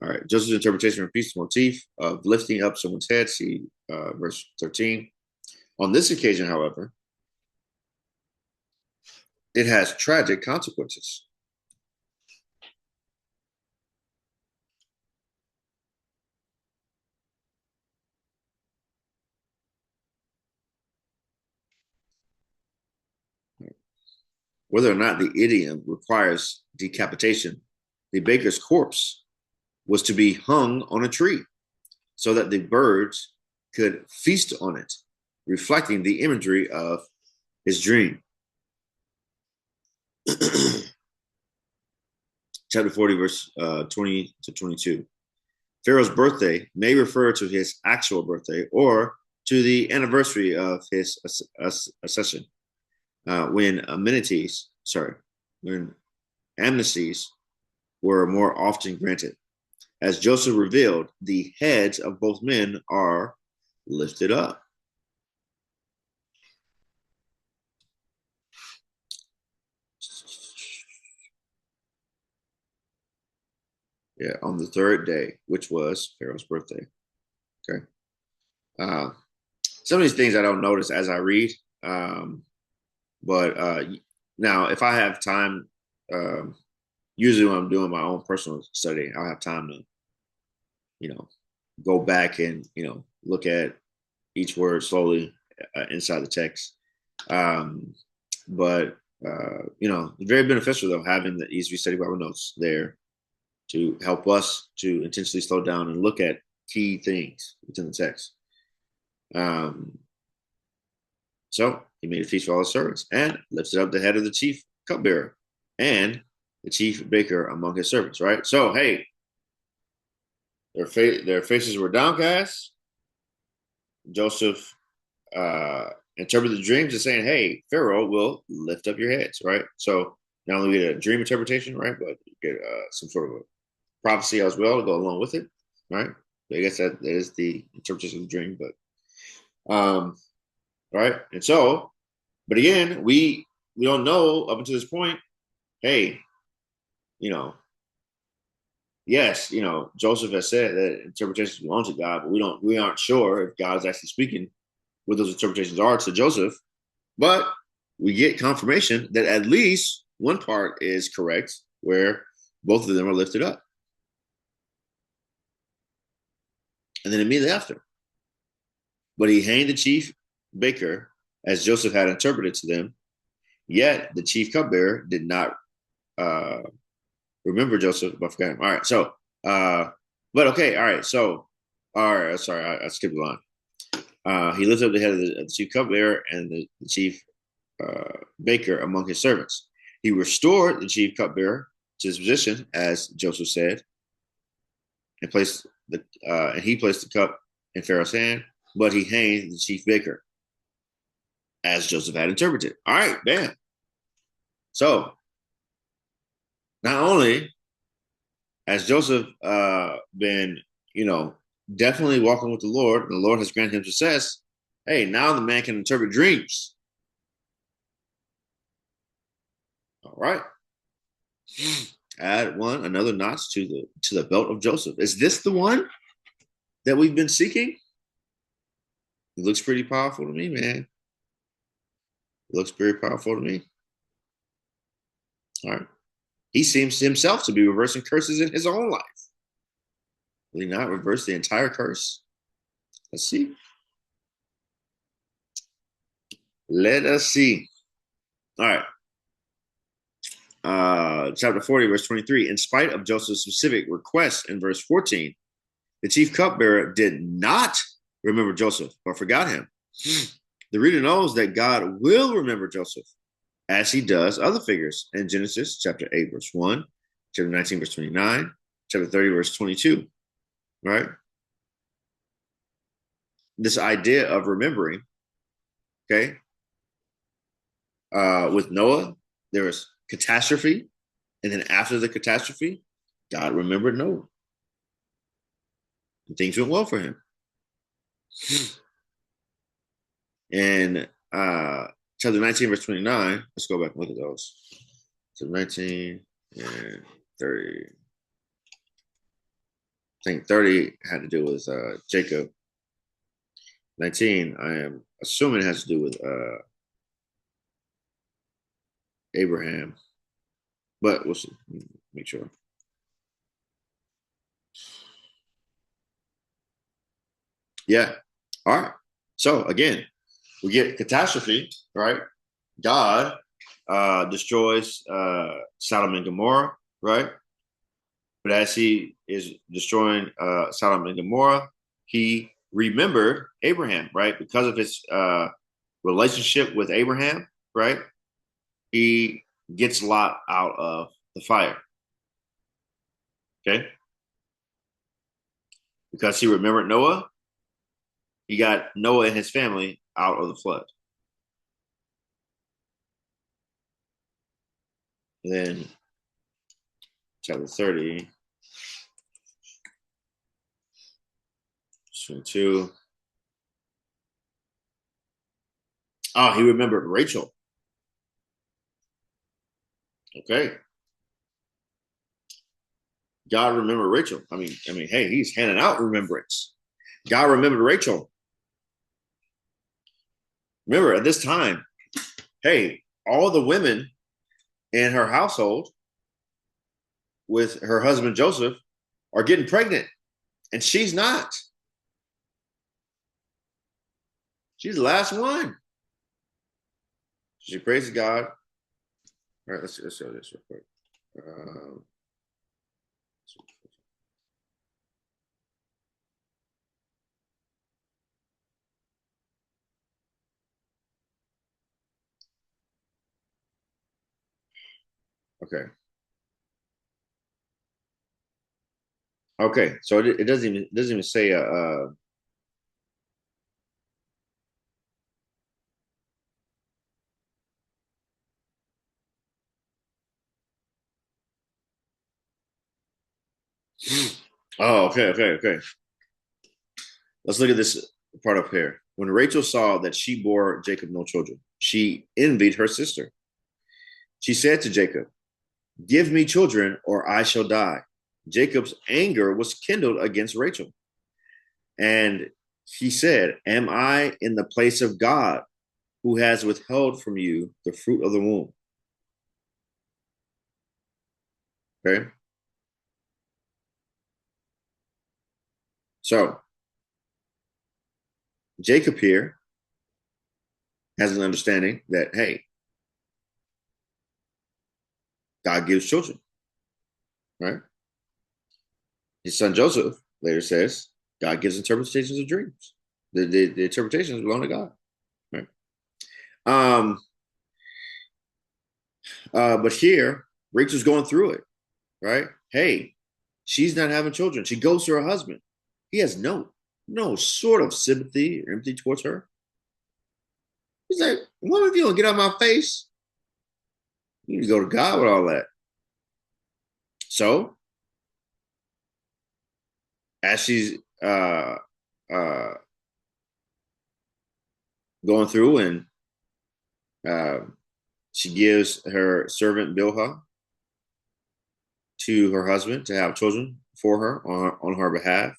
All right. Joseph's interpretation repeats the motif of lifting up someone's head. See verse 13. On this occasion, however, it has tragic consequences. Whether or not the idiom requires decapitation, the baker's corpse was to be hung on a tree so that the birds could feast on it, reflecting the imagery of his dream. Chapter 40, verse 20 to 22. Pharaoh's birthday may refer to his actual birthday or to the anniversary of his accession, when amnesties were more often granted. As Joseph revealed, the heads of both men are lifted up. Yeah, on the third day, which was Pharaoh's birthday. Okay. Some of these things I don't notice as I read, but now if I have time, usually when I'm doing my own personal study, I'll have time to, go back and look at each word slowly inside the text. But very beneficial though having the ESV Study Bible notes there to help us to intentionally slow down and look at key things within the text. So he made a feast for all his servants and lifted up the head of the chief cupbearer and the chief baker among his servants. Right. So hey, their faces were downcast. Joseph interpreted the dreams and saying, "Hey, Pharaoh will lift up your heads." Right. So not only get a dream interpretation, right, but you get some sort of a prophecy as well to go along with it. Right. I guess that is the interpretation of the dream, but right. And so, but again, we don't know up until this point. Hey, yes, Joseph has said that interpretations belong to God, but we aren't sure if God is actually speaking what those interpretations are to Joseph. But we get confirmation that at least one part is correct, where both of them are lifted up. And then immediately after, but he hanged the chief baker as Joseph had interpreted to them. Yet the chief cupbearer did not remember Joseph, but forgot him. All right, so, but okay, all right, so, all right, sorry, I skipped a line. He lifted up the head of the chief cupbearer and the chief baker among his servants. He restored the chief cupbearer to his position, as Joseph said, and he placed the cup in Pharaoh's hand, but he hanged the chief baker, as Joseph had interpreted. All right, bam. So not only has Joseph been, definitely walking with the Lord, and the Lord has granted him success, hey, now the man can interpret dreams. All right. Add another notch to the belt of Joseph. Is this the one that we've been seeking? It looks pretty powerful to me, man. It looks very powerful to me. All right. He seems himself to be reversing curses in his own life. Will he not reverse the entire curse? Let's see. Let us see. All right. Chapter 40, verse 23. In spite of Joseph's specific request in verse 14, the chief cupbearer did not remember Joseph, but forgot him. The reader knows that God will remember Joseph, as he does other figures in Genesis chapter 8, verse 1, chapter 19, verse 29, chapter 30, verse 22, right? This idea of remembering, okay? With Noah, there was catastrophe, and then after the catastrophe, God remembered Noah. And things went well for him. And chapter 19, verse 29, let's go back and look at those. Chapter 19 and 30. I think 30 had to do with Jacob. 19, I am assuming it has to do with Abraham. But we'll see. Make sure. Yeah. All right. So again, we get catastrophe, right? God destroys Sodom and Gomorrah, right? But as he is destroying Sodom and Gomorrah, he remembered Abraham, right? Because of his relationship with Abraham, right? He gets Lot out of the fire. Okay? Because he remembered Noah, he got Noah and his family out of the flood. And then chapter 30, 22. Oh, he remembered Rachel. Okay. God remembered Rachel. I mean, hey, he's handing out remembrance. God remembered Rachel. Remember, at this time, hey, all the women in her household with her husband Joseph are getting pregnant, and she's not. She's the last one. She praises God. All right, let's show this real quick. Okay. Okay, so it doesn't even say oh, okay. Let's look at this part up here. When Rachel saw that she bore Jacob no children, she envied her sister. She said to Jacob, "Give me children, or I shall die." Jacob's anger was kindled against Rachel. And he said, "Am I in the place of God, who has withheld from you the fruit of the womb?" Okay. So Jacob here has an understanding that, hey, God gives children, right? His son Joseph later says, God gives interpretations of dreams. The interpretations belong to God. Right? Um, but here, Rachel's going through it, right? Hey, she's not having children. She goes to her husband. He has no sort of sympathy or empathy towards her. He's like, "What if you don't get out of my face? You need to go to God with all that." So, as she's uh, going through and uh, she gives her servant Bilhah to her husband to have children for her on her behalf.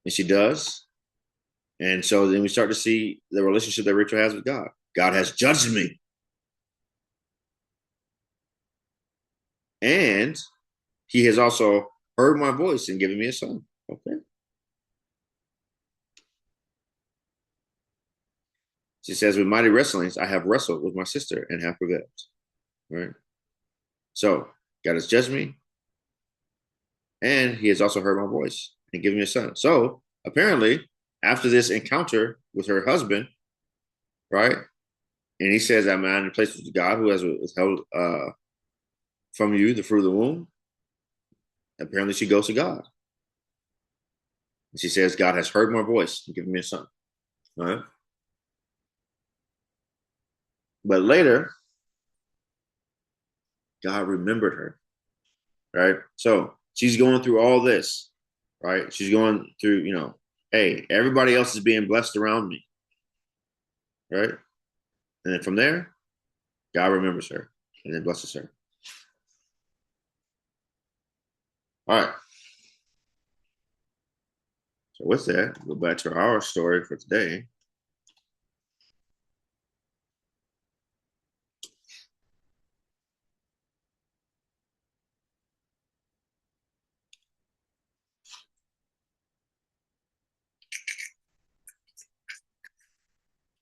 And she does. And so then we start to see the relationship that Rachel has with God. God has judged me. And he has also heard my voice and given me a son. Okay. She says, with mighty wrestlings, I have wrestled with my sister and have prevailed. Right. So God has judged me. And he has also heard my voice and given me a son. So apparently, after this encounter with her husband, right? And he says, I'm in a place with God who has withheld from you the fruit of the womb. Apparently, she goes to God. And she says, God has heard my voice and given me a son. All right. But later, God remembered her, right? So she's going through all this, right? She's going through, hey, everybody else is being blessed around me, right? And then from there, God remembers her and then blesses her. All right. So with that, go back to our story for today.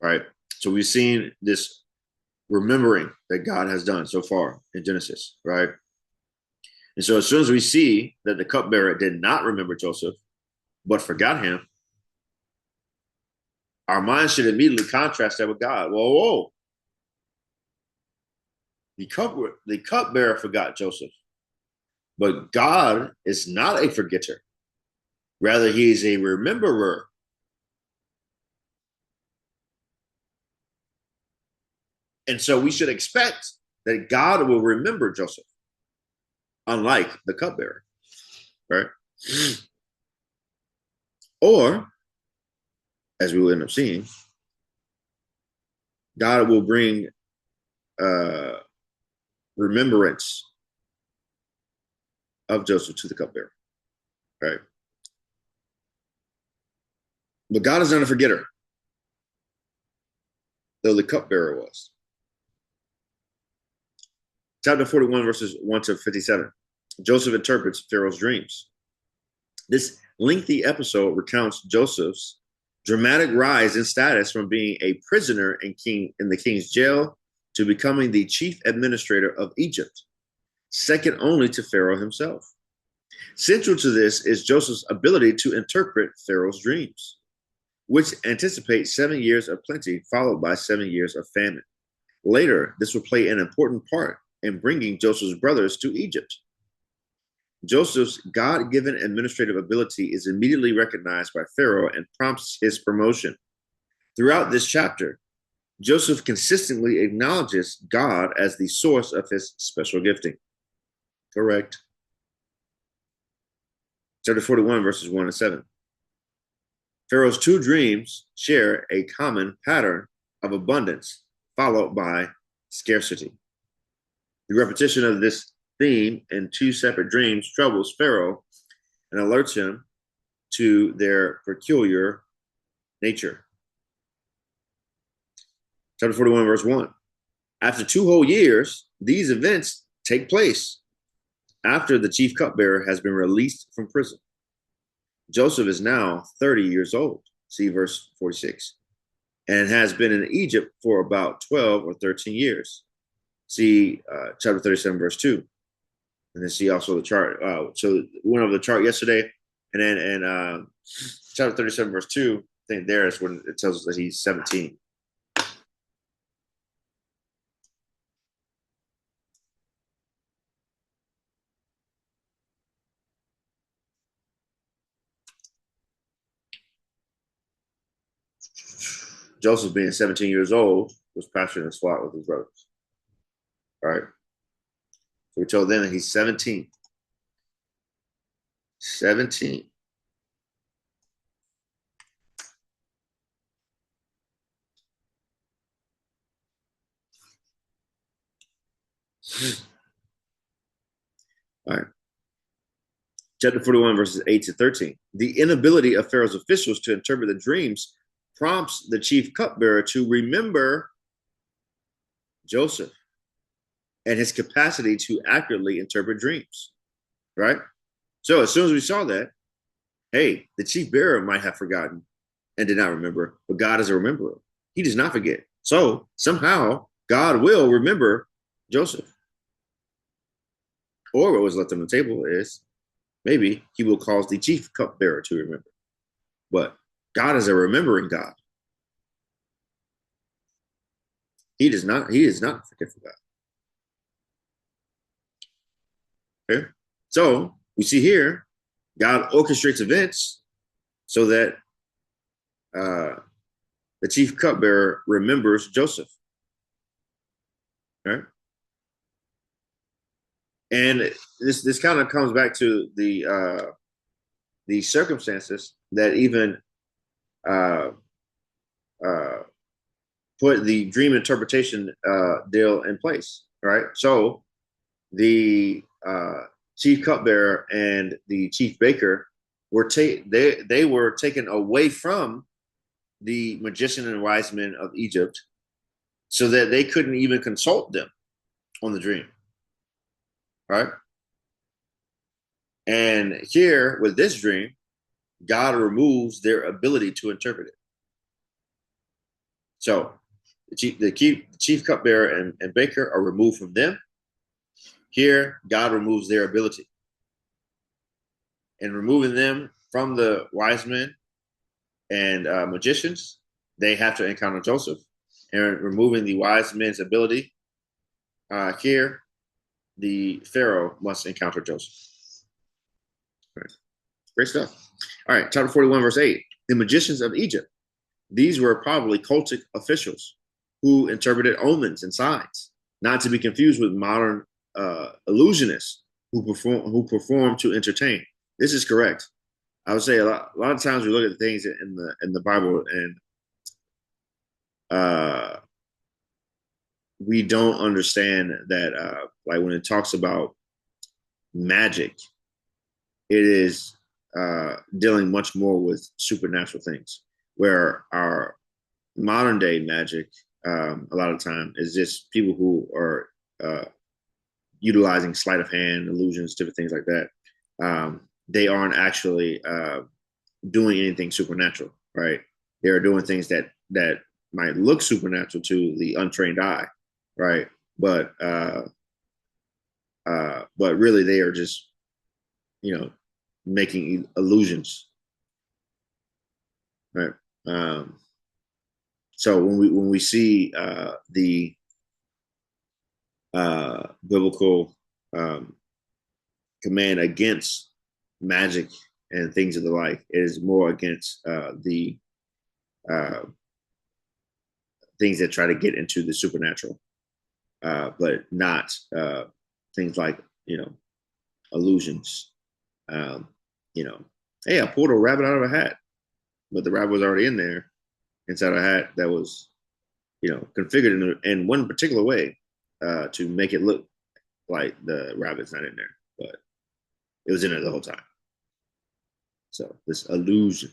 All right. So we've seen this remembering that God has done so far in Genesis, right? And so as soon as we see that the cupbearer did not remember Joseph, but forgot him, our minds should immediately contrast that with God. Whoa. The cupbearer forgot Joseph, but God is not a forgetter. Rather, he is a rememberer. And so we should expect that God will remember Joseph, unlike the cupbearer, right? Or, as we will end up seeing, God will bring uh, remembrance of Joseph to the cupbearer, right? But God is not a forgetter, though the cupbearer was. Chapter 41, verses 1 to 57. Joseph interprets Pharaoh's dreams. This lengthy episode recounts Joseph's dramatic rise in status from being a prisoner in the king's jail to becoming the chief administrator of Egypt, second only to Pharaoh himself. Central to this is Joseph's ability to interpret Pharaoh's dreams, which anticipate 7 years of plenty followed by 7 years of famine. Later, this will play an important part in bringing Joseph's brothers to Egypt. Joseph's God-given administrative ability is immediately recognized by Pharaoh and prompts his promotion. Throughout this chapter, Joseph consistently acknowledges God as the source of his special gifting. Correct. Chapter 41, verses 1 and 7. Pharaoh's two dreams share a common pattern of abundance, followed by scarcity. The repetition of this theme in two separate dreams troubles Pharaoh and alerts him to their peculiar nature. Chapter 41, verse 1. After 2 whole years, these events take place after the chief cupbearer has been released from prison. Joseph is now 30 years old. See verse 46. And has been in Egypt for about 12 or 13 years. See chapter 37, verse 2. And then see also the chart. So we went over the chart yesterday. And then in chapter 37, verse 2, I think there is when it tells us that he's 17. Joseph, being 17 years old, was pasturing his flock with his brothers. All right. So we told them that he's 17. 17. All right. Chapter 41, verses 8 to 13. The inability of Pharaoh's officials to interpret the dreams prompts the chief cupbearer to remember Joseph and his capacity to accurately interpret dreams. Right? So as soon as we saw that, hey, the chief bearer might have forgotten and did not remember, but God is a rememberer. He does not forget. So somehow God will remember Joseph. Or what was left on the table is maybe he will cause the chief cupbearer to remember. But God is a remembering God. He is not a forgetful God. Okay? So we see here, God orchestrates events so that the chief cupbearer remembers Joseph. Right? And this kind of comes back to the circumstances that even put the dream interpretation deal in place, right? So the chief cupbearer and the chief baker were they were taken away from the magician and wise men of Egypt, so that they couldn't even consult them on the dream, right? And here with this dream, God removes their ability to interpret it. So the chief cupbearer and baker are removed from them. Here, God removes their ability. And removing them from the wise men and magicians, they have to encounter Joseph. And removing the wise men's ability, here, the Pharaoh must encounter Joseph. All right. Great stuff. All right, chapter 41, verse 8. The magicians of Egypt. These were probably cultic officials who interpreted omens and signs, not to be confused with modern illusionists who perform to entertain. This is correct. I would say a lot of times we look at things in the Bible and we don't understand that like when it talks about magic, it is dealing much more with supernatural things, where our modern day magic a lot of time is just people who are utilizing sleight of hand, illusions, different things like that. They aren't actually doing anything supernatural, right? They're doing things that might look supernatural to the untrained eye, right? But really they are just, making illusions, right? So when we see the biblical command against magic and things of the like, it is more against the things that try to get into the supernatural, but not things like illusions. Hey, I pulled a rabbit out of a hat, but the rabbit was already in there inside a hat that was, configured in one particular way to make it look like the rabbit's not in there, but it was in there the whole time. So this illusion,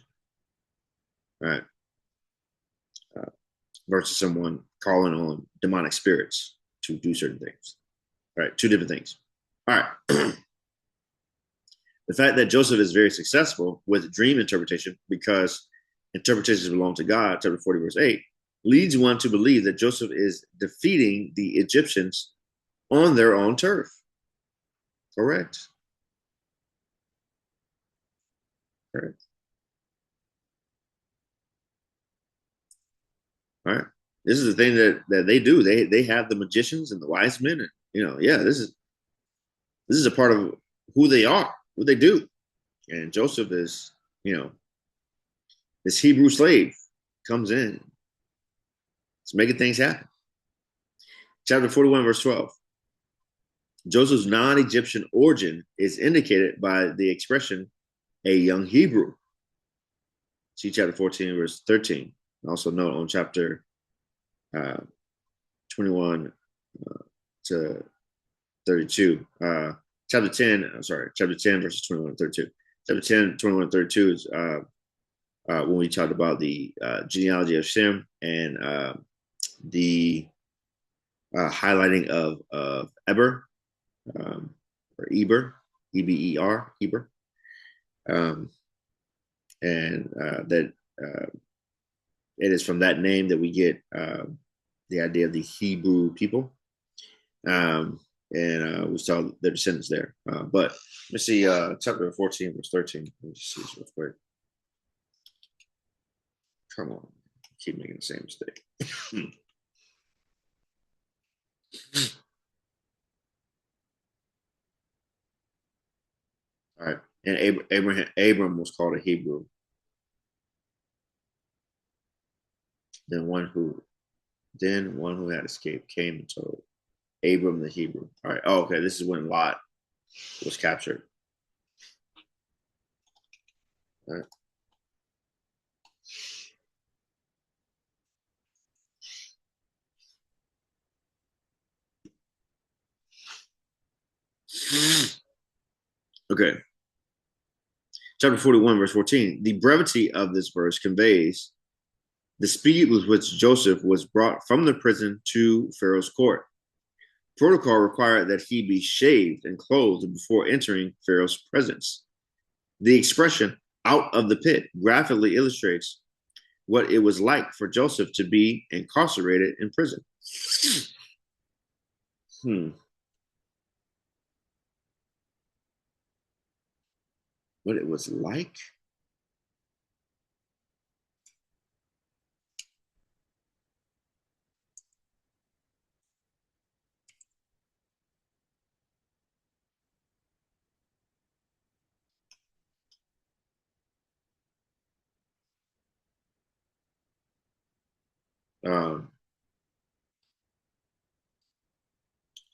right, versus someone calling on demonic spirits to do certain things, right? Two different things. All right. The fact that Joseph is very successful with dream interpretation, because interpretations belong to God, chapter 40, verse 8, leads one to believe that Joseph is defeating the Egyptians on their own turf. Correct. Correct. right? This is the thing that they do. They have the magicians and the wise men, and yeah, this is a part of who they are, what they do. And Joseph is, this Hebrew slave comes in, it's making things happen. Chapter 41, verse 12. Joseph's non-Egyptian origin is indicated by the expression a young Hebrew. See chapter 14, verse 13. Also note on chapter 21 to 32. Chapter 10, verses 21 and 32. Chapter 10, 21 and 32 is when we talked about the genealogy of Shem and the highlighting of Eber, or Eber, Eber, Eber. And that it is from that name that we get the idea of the Hebrew people. And we saw their descendants there. But let's see, chapter 14, verse 13. Let me just see this real quick. Come on, keep making the same mistake. All right, and Abram was called a Hebrew. Then one who had escaped came and told Abram the Hebrew. All right. Oh, okay. This is when Lot was captured. All right. Okay. Chapter 41, verse 14. The brevity of this verse conveys the speed with which Joseph was brought from the prison to Pharaoh's court. Protocol required that he be shaved and clothed before entering Pharaoh's presence. The expression out of the pit graphically illustrates what it was like for Joseph to be incarcerated in prison. What it was like? Um,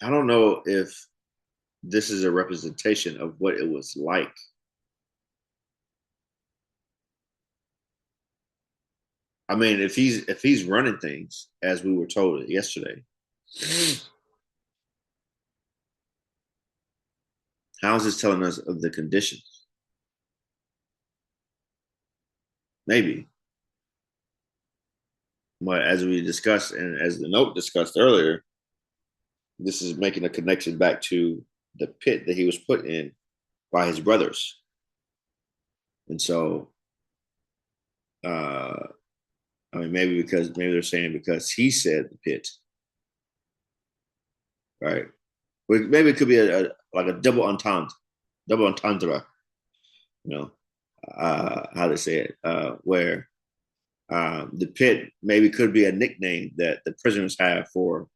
I don't know if this is a representation of what it was like. I mean, if he's running things as we were told yesterday, how is this telling us of the conditions? Maybe, but as we discussed and as the note discussed earlier, this is making a connection back to the pit that he was put in by his brothers, and so I mean, maybe they're saying because he said the pit, right? Maybe it could be like a double entendre, you know, how they say it, where the pit maybe could be a nickname that the prisoners have for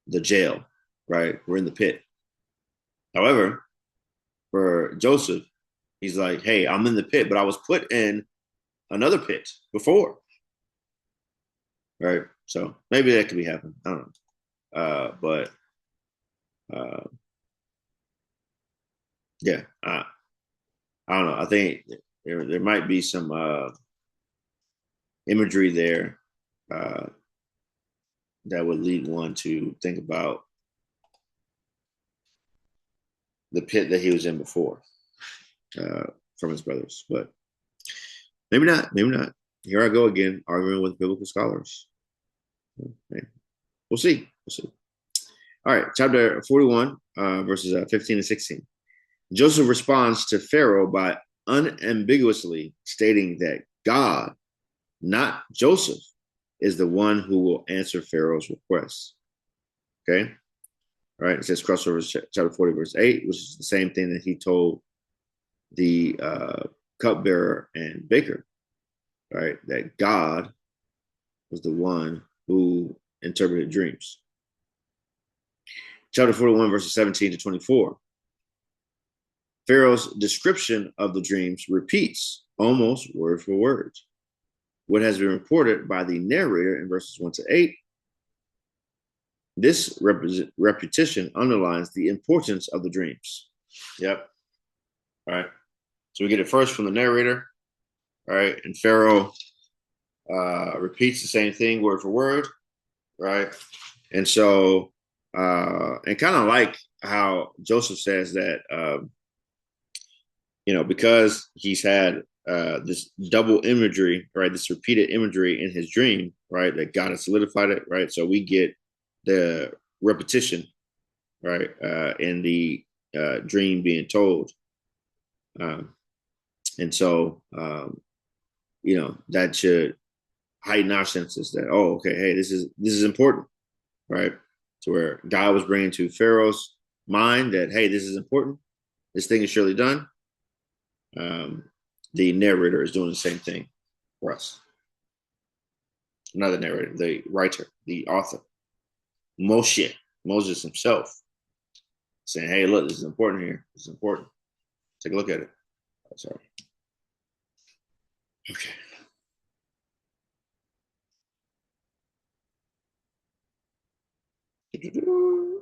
the jail, right? We're in the pit. However, for Joseph, he's like, hey, I'm in the pit, but I was put in another pit before, right? So maybe that could be happening. I don't know. But yeah, I don't know. I think there might be some imagery there uh, that would lead one to think about the pit that he was in before uh, from his brothers. But maybe not. Maybe not. Here I go again, arguing with biblical scholars. Okay. We'll see. We'll see. All right, chapter 41, verses 15 and 16. Joseph responds to Pharaoh by unambiguously stating that God, not Joseph, is the one who will answer Pharaoh's request. Okay? All right, it says crossover chapter 40, verse 8, which is the same thing that he told the cupbearer and baker, right? That God was the one who interpreted dreams. Chapter 41, verses 17 to 24. Pharaoh's description of the dreams repeats almost word for word what has been reported by the narrator in verses 1 to 8. This repetition underlines the importance of the dreams. Yep. All right. So we get it first from the narrator. All right. And Pharaoh repeats the same thing word for word. Right. And so, and kind of like how Joseph says that, because he's had this double imagery, right? This repeated imagery in his dream, right? That God has solidified it, right? So we get the repetition, right? In the dream being told. And so, that should heighten our senses that, oh, okay, hey, this is important, right? To where God was bringing to Pharaoh's mind that, hey, this is important. This thing is surely done. The narrator is doing the same thing for us. Another narrator, the writer, the author, Moses himself, saying, hey, look, this is important here. This is important. Take a look at it. Oh, sorry. Okay. Oh.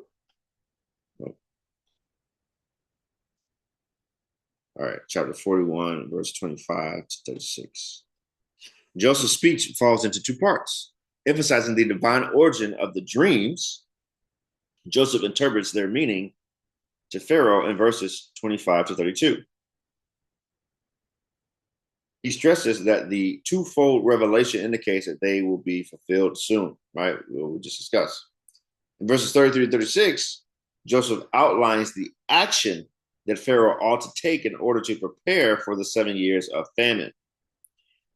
All right, chapter 41, verse 25 to 36. Joseph's speech falls into two parts. Emphasizing the divine origin of the dreams, Joseph interprets their meaning to Pharaoh in verses 25 to 32. He stresses that the twofold revelation indicates that they will be fulfilled soon, right? What we just discussed. In verses 33 to 36, Joseph outlines the action that Pharaoh ought to take in order to prepare for the 7 years of famine.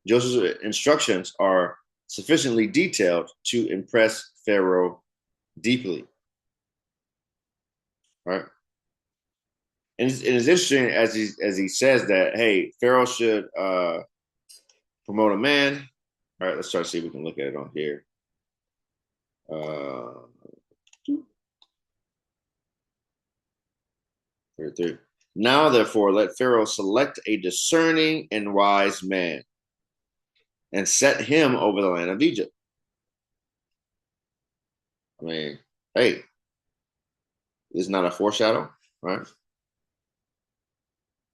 Joseph's instructions are sufficiently detailed to impress Pharaoh deeply. Right? And it's interesting as he says that, hey, Pharaoh should promote a man. All right, let's try to see if we can look at it on here. 33. Now, therefore, let Pharaoh select a discerning and wise man and set him over the land of Egypt. I mean, hey, this is not a foreshadow, right?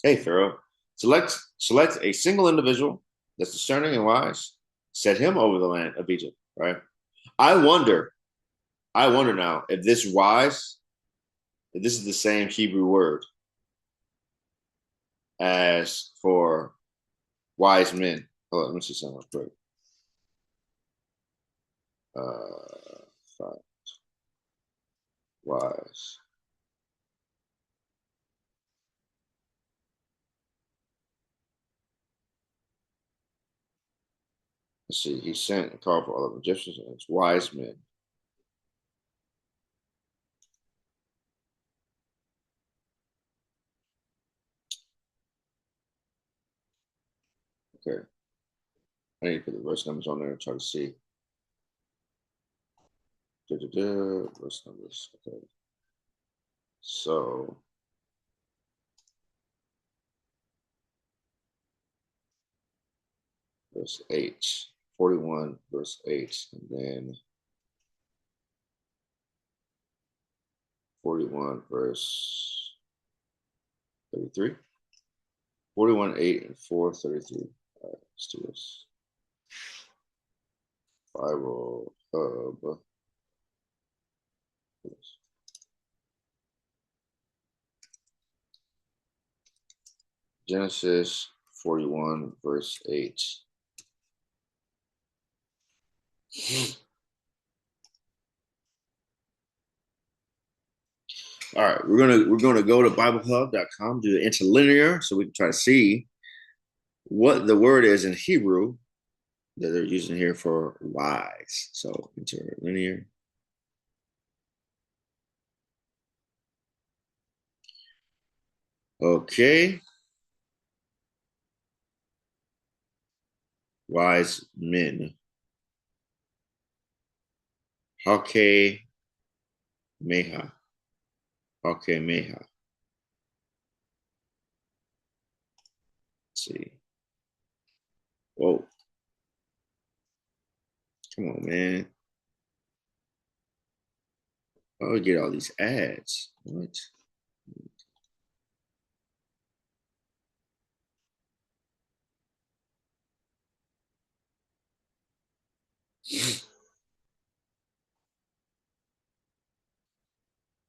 Hey, Pharaoh, select a single individual that's discerning and wise, set him over the land of Egypt, right? I wonder now if this is the same Hebrew word as for wise men. Hold on, let me see something real quick. Wise. Let's see. He sent and called for all of the Egyptians and his wise men. Okay. I need to put the verse numbers on there and try to see. Verse numbers. Okay. So verse 8, 41, verse 8, and then 41, verse 33. 41, 8, and 4, 33. All right, let's do this. Bible Hub. Genesis 41, verse 8. All right, we're gonna go to BibleHub.com, do the interlinear, so we can try to see what the word is in Hebrew that they're using here for wise. So interlinear. Okay. Wise men. Hake Meha. Hake Meha. Let's see. Whoa. Come on, man. Oh, we get all these ads. What?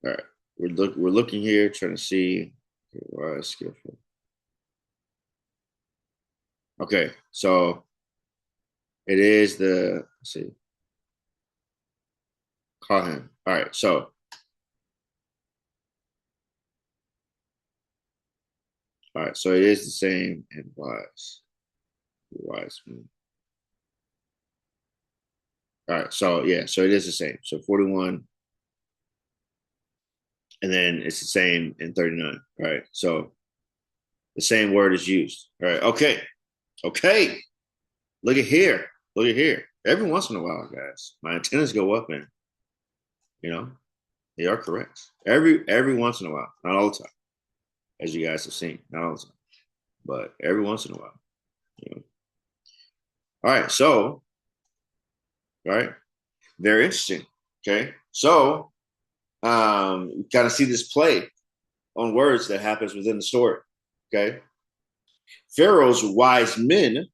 All right. We're looking here, trying to see why is skillful. Okay, so it is the let's see. Call him. All right, so it is the same and wise. Wise man. All right, so yeah, so it is the same. So 41, and then it's the same in 39. All right, so the same word is used. All right, okay. Look at here. Look at here. Every once in a while, guys, my antennas go up, and you know they are correct. Every once in a while, not all the time, as you guys have seen, not all the time, but every once in a while. You know. All right, so right, very interesting. Okay, so you kind of see this play on words that happens within the story. Okay, Pharaoh's wise men,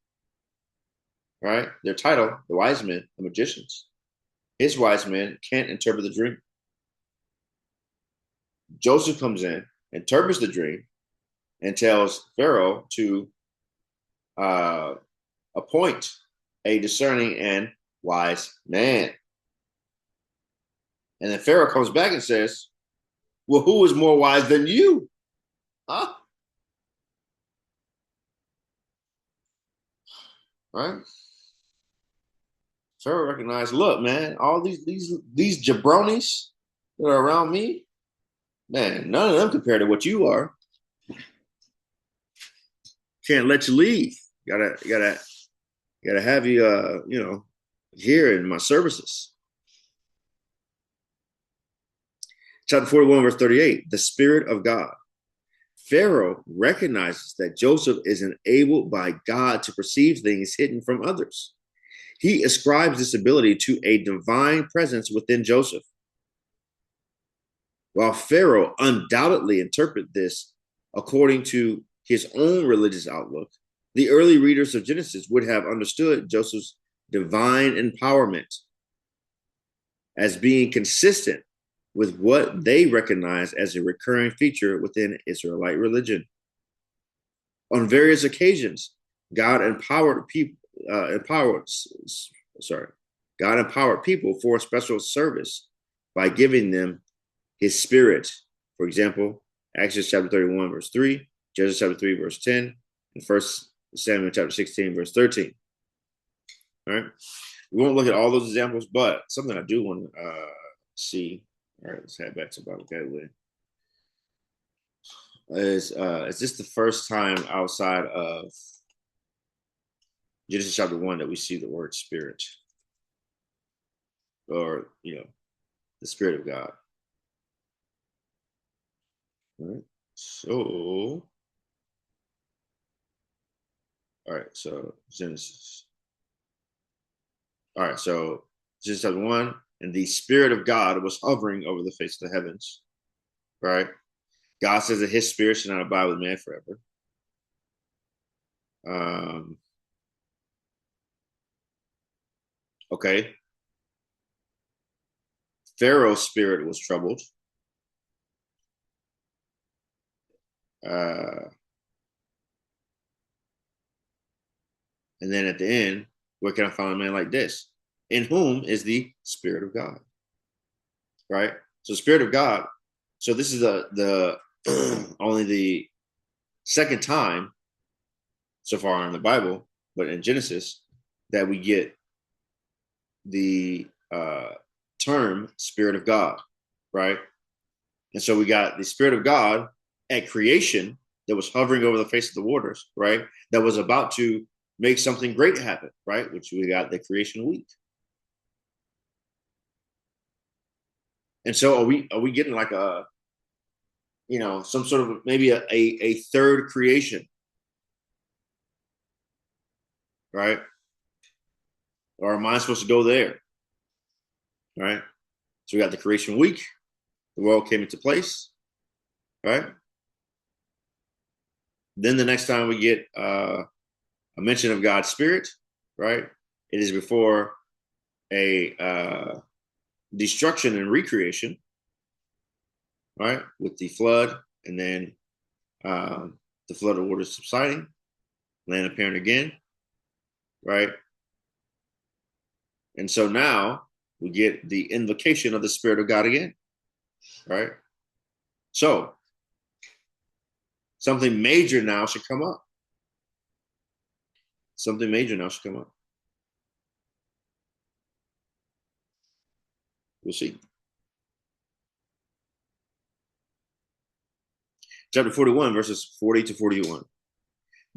right? Their title, the wise men, the magicians. His wise men can't interpret the dream. Joseph comes in, interprets the dream, and tells Pharaoh to uh, appoint a discerning and wise man. And then Pharaoh comes back and says, well, who is more wise than you? Huh? Right? Pharaoh recognized, look, man, all these jabronis that are around me, man, none of them compare to what you are. Can't let you leave. Gotta have you here in my services. Chapter 41, verse 38, the Spirit of God. Pharaoh recognizes that Joseph is enabled by God to perceive things hidden from others. He ascribes this ability to a divine presence within Joseph. While Pharaoh undoubtedly interpreted this according to his own religious outlook, the early readers of Genesis would have understood Joseph's divine empowerment as being consistent with what they recognize as a recurring feature within Israelite religion. On various occasions, God empowered people. God empowered people for a special service by giving them His Spirit. For example, Exodus chapter 31, verse 3, Judges chapter 3, verse 10, and 1 Samuel chapter 16, verse 13. All right. We won't look at all those examples, but something I do want to see. All right, let's head back to Bible Gateway. Is this the first time outside of Genesis chapter 1 that we see the word spirit? Or, the Spirit of God. All right. So Genesis. All right, so Genesis chapter 1, and the Spirit of God was hovering over the face of the heavens, right? God says that His Spirit should not abide with man forever. Okay. Pharaoh's spirit was troubled. And then at the end, where can I find a man like this? In whom is the Spirit of God, right? So Spirit of God. So this is the only the second time so far in the Bible, but in Genesis, that we get the term Spirit of God, right? And so we got the Spirit of God at creation that was hovering over the face of the waters, right? That was about to make something great happen, right? Which we got the creation week. And so are we getting like some sort of maybe a third creation, right? Or am I supposed to go there? Right? So we got the creation week, the world came into place, right? Then the next time we get a mention of God's Spirit, right? It is before a destruction and recreation, right? With the flood, and then the flood of waters subsiding, land appearing again, right? And so now we get the invocation of the Spirit of God again, right? So something major now should come up. Something major now should come up. We'll see. Chapter 41, verses 40 to 41.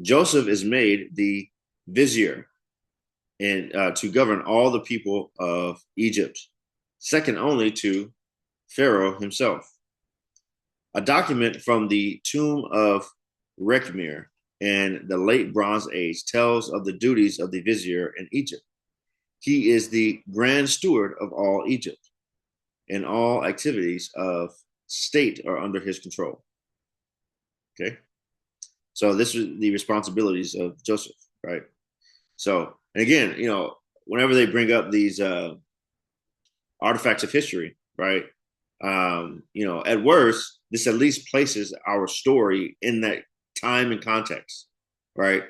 Joseph is made the vizier and to govern all the people of Egypt, second only to Pharaoh himself. A document from the tomb of Rekhmir in the late Bronze Age tells of the duties of the vizier in Egypt. He is the grand steward of all Egypt, and all activities of state are under his control. Okay. So this is the responsibilities of Joseph, right? So, and again, whenever they bring up these artifacts of history, right? At worst, this at least places our story in that time and context, right?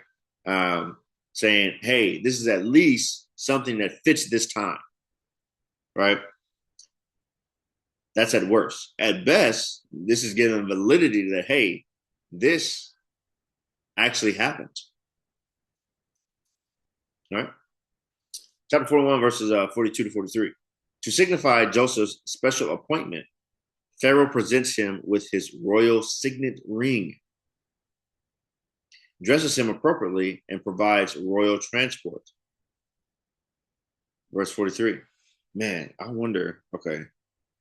Saying, hey, this is at least something that fits this time, right? That's at worst. At best, this is giving validity that, hey, this actually happened, right? Chapter 41, verses 42 to 43. To signify Joseph's special appointment, Pharaoh presents him with his royal signet ring, dresses him appropriately, and provides royal transport. Verse 43. Man, I wonder, okay.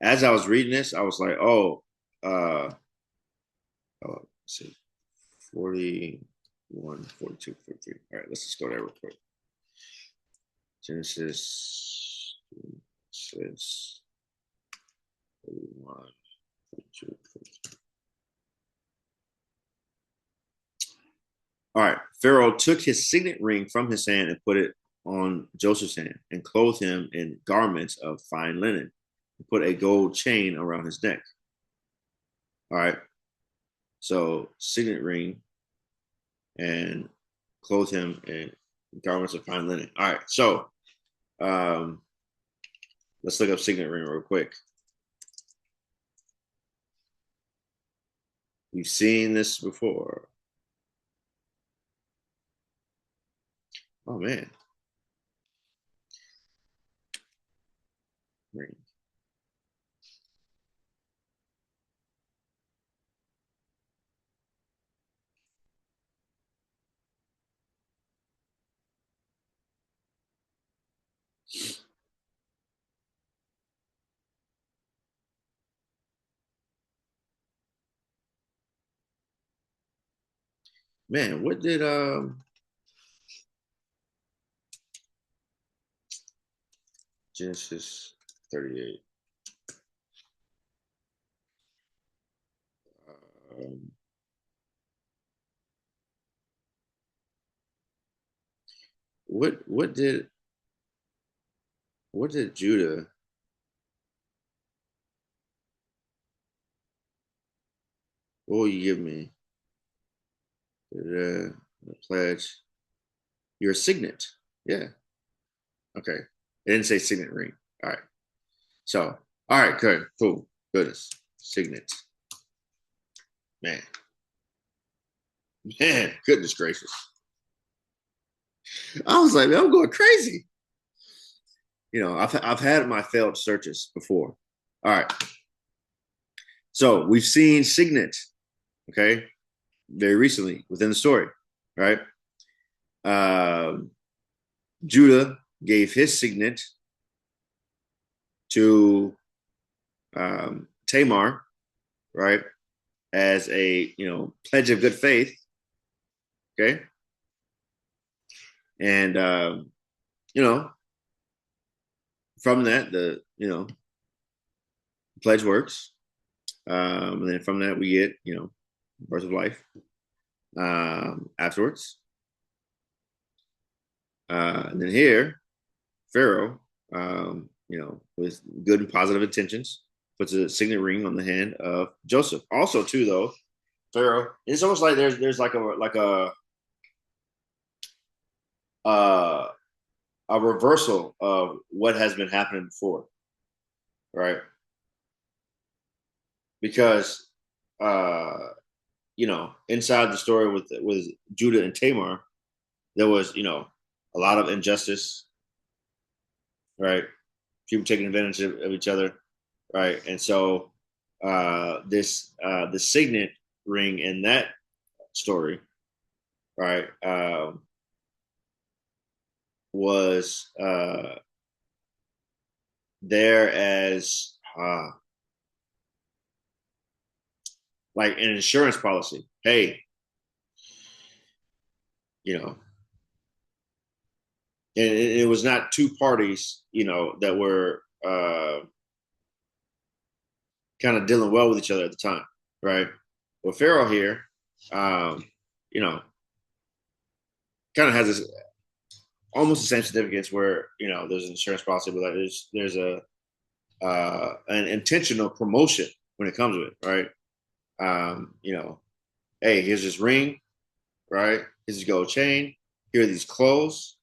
As I was reading this, I was like, let's see, 41, 42, 43. All right, let's just go there real quick. Genesis says 41, 42, 43. All right. Pharaoh took his signet ring from his hand and put it on Joseph's hand and clothed him in garments of fine linen and put a gold chain around his neck. All right. So signet ring and clothed him in garments of fine linen. All right. So let's look up signet ring real quick. We've seen this before. Oh man. Ring. Man, what did Genesis 38? Um, what did Judah? What will you give me? The pledge. Your signet. Yeah. Okay. It didn't say signet ring. All right. So, all right, good. Cool. Goodness. Signet. Man. Man, goodness gracious. I was like, man, I'm going crazy. I've had my failed searches before. All right. So we've seen signet, okay, very recently within the story, right? Judah gave his signet to Tamar, right, as a pledge of good faith. Okay, and you know from that the pledge works. And then from that we get birth of life afterwards. And then here, Pharaoh, with good and positive intentions, puts a signet ring on the hand of Joseph. Also, too, though, Pharaoh. It's almost like there's uh, a reversal of what has been happening before, right? Because inside the story with Judah and Tamar, there was a lot of injustice, right? People taking advantage of each other, right? And so this the signet ring in that story, right, was there as like an insurance policy. Hey, you know, and it was not two parties, that were kind of dealing well with each other at the time, right? Well, Pharaoh here, you know, kind of has this almost the same significance where there's an insurance policy, but like there's a an intentional promotion when it comes to it, right? Hey, here's this ring, right? Here's this gold chain. Here are these clothes,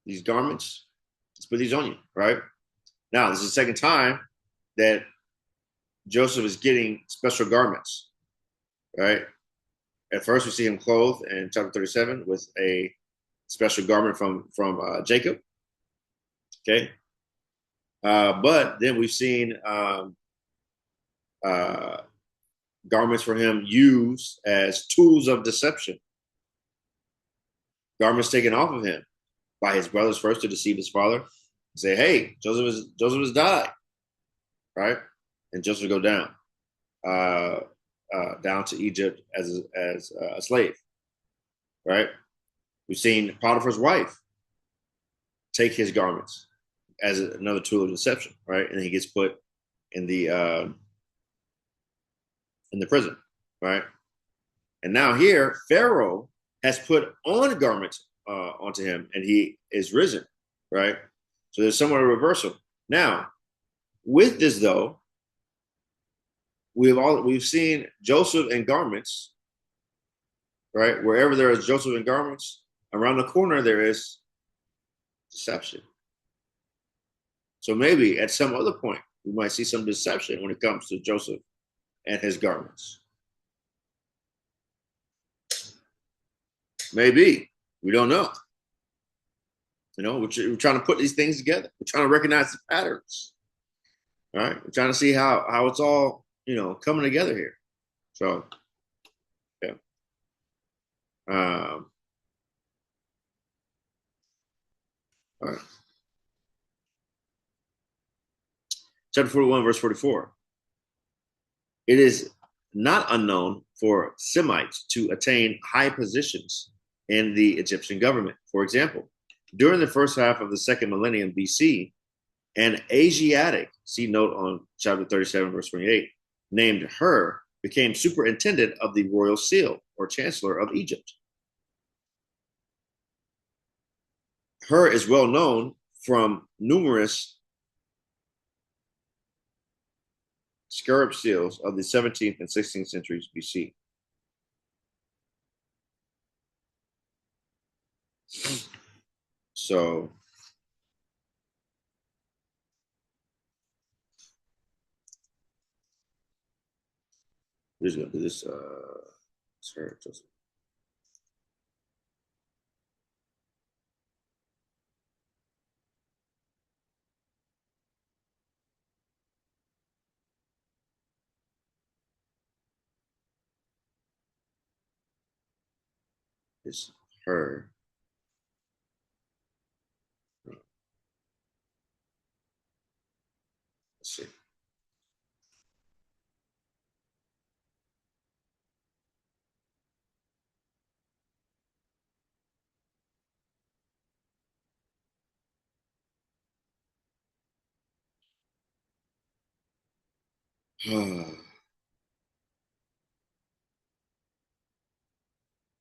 these garments. Let's put these on you, right? Now, this is the second time that Joseph is getting special garments, right? At first, we see him clothed in chapter 37 with a special garment from Jacob. Okay, but then we've seen uh, garments for him used as tools of deception. Garments taken off of him by his brothers first to deceive his father. Say, hey, Joseph has died, right? And Joseph go uh, down to Egypt as a slave, right? We've seen Potiphar's wife take his garments as another tool of deception, right? And he gets put in the prison, right? And now here, Pharaoh has put on garments onto him, and he is risen, right? So there's somewhat a reversal. Now, with this though, we've seen Joseph in garments, right? Wherever there is Joseph in garments, around the corner there is deception. So maybe at some other point we might see some deception when it comes to Joseph and his garments. Maybe. We don't know. We're trying to put these things together. We're trying to recognize the patterns. All right. We're trying to see how it's all, coming together here. So, yeah. All right. Chapter 41, verse 44. It is not unknown for Semites to attain high positions in the Egyptian government. For example, during the first half of the second millennium BC, an Asiatic, see note on chapter 37, verse 28, named Hur became superintendent of the royal seal or chancellor of Egypt. Hur is well known from numerous scarab seals of the 17th and 16th centuries BC. So, we're just going to do this. Sorry, just is Hur. Let's see.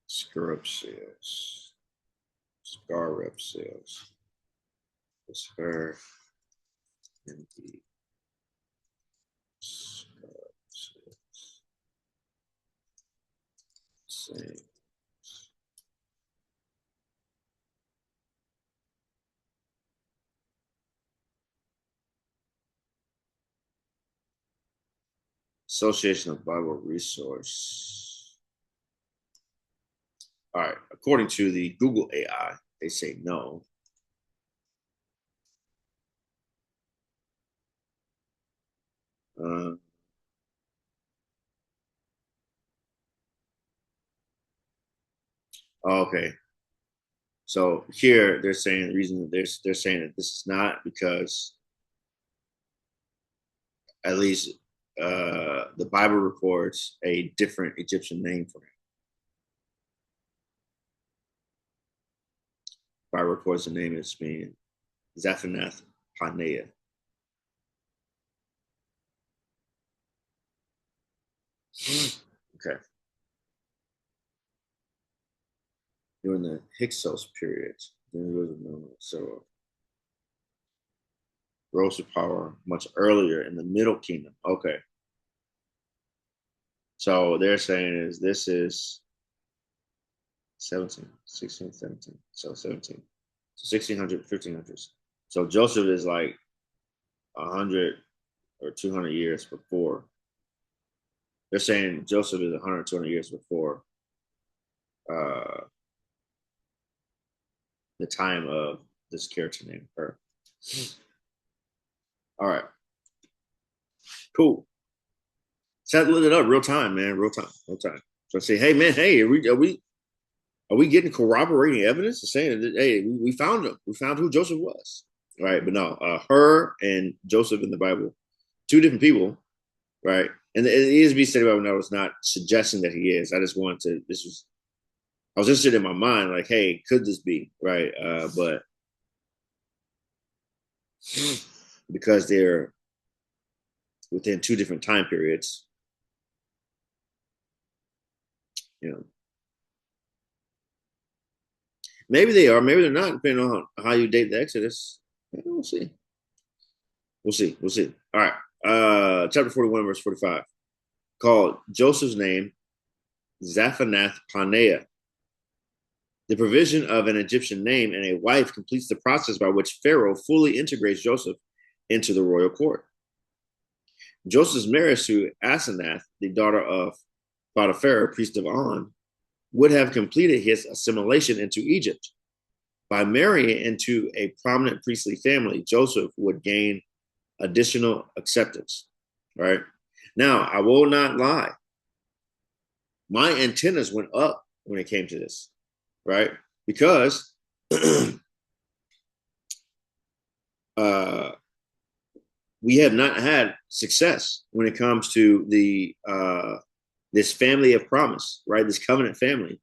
Scarab cells. Scarab cells. Scar and the scarab cells. Same. Association of Bible Resource. All right. According to the Google AI, they say no. Uh, okay. So here they're saying the reason that they're saying that this is not because at least the Bible records a different Egyptian name for him. The Bible records the name as being Zephanath Paneah. Okay. During the Hyksos period, then there was so rose to power much earlier in the Middle Kingdom. Okay. So they're saying is this is 17, 16, 17. So 17. So 1600, 1500s. So Joseph is like 100 or 200 years before. They're saying Joseph is 100, 200 years before uh, the time of this character named her. All right. Cool. So I looked it up real time, man. Real time. Real time. So I say, hey, man, hey, are we getting corroborating evidence saying that hey, we found him. We found who Joseph was. Right. But no, her and Joseph in the Bible, two different people, right? And the ESV Study Bible now is not suggesting that he is. I just wanted to, I was interested in my mind, like, hey, could this be? Right. But because they're within two different time periods, you know, maybe they are, maybe they're not, depending on how you date the Exodus. We'll see. We'll see. We'll see. All right. Chapter 41, verse 45. Called Joseph's name Zaphanath Paneah. The provision of an Egyptian name and a wife completes the process by which Pharaoh fully integrates Joseph into the royal court. Joseph's marriage to Asenath, the daughter of Potiphar, priest of On, would have completed his assimilation into Egypt. By marrying into a prominent priestly family, Joseph would gain additional acceptance. Right? Now, I will not lie. My antennas went up when it came to this, right? Because we have not had success when it comes to the this family of promise, right? This covenant family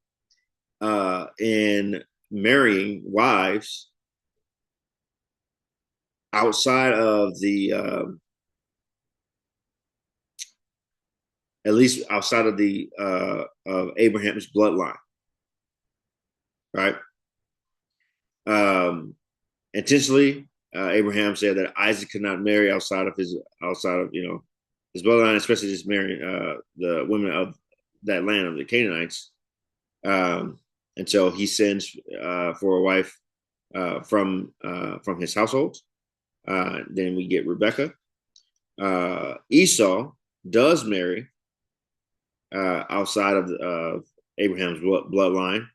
in marrying wives outside of the at least outside of the of Abraham's bloodline, right? Intentionally, Abraham said that Isaac could not marry outside of his his bloodline, especially just marrying the women of that land of the Canaanites. And so he sends for a wife from his household. Then we get Rebecca. Esau does marry outside of Abraham's bloodline.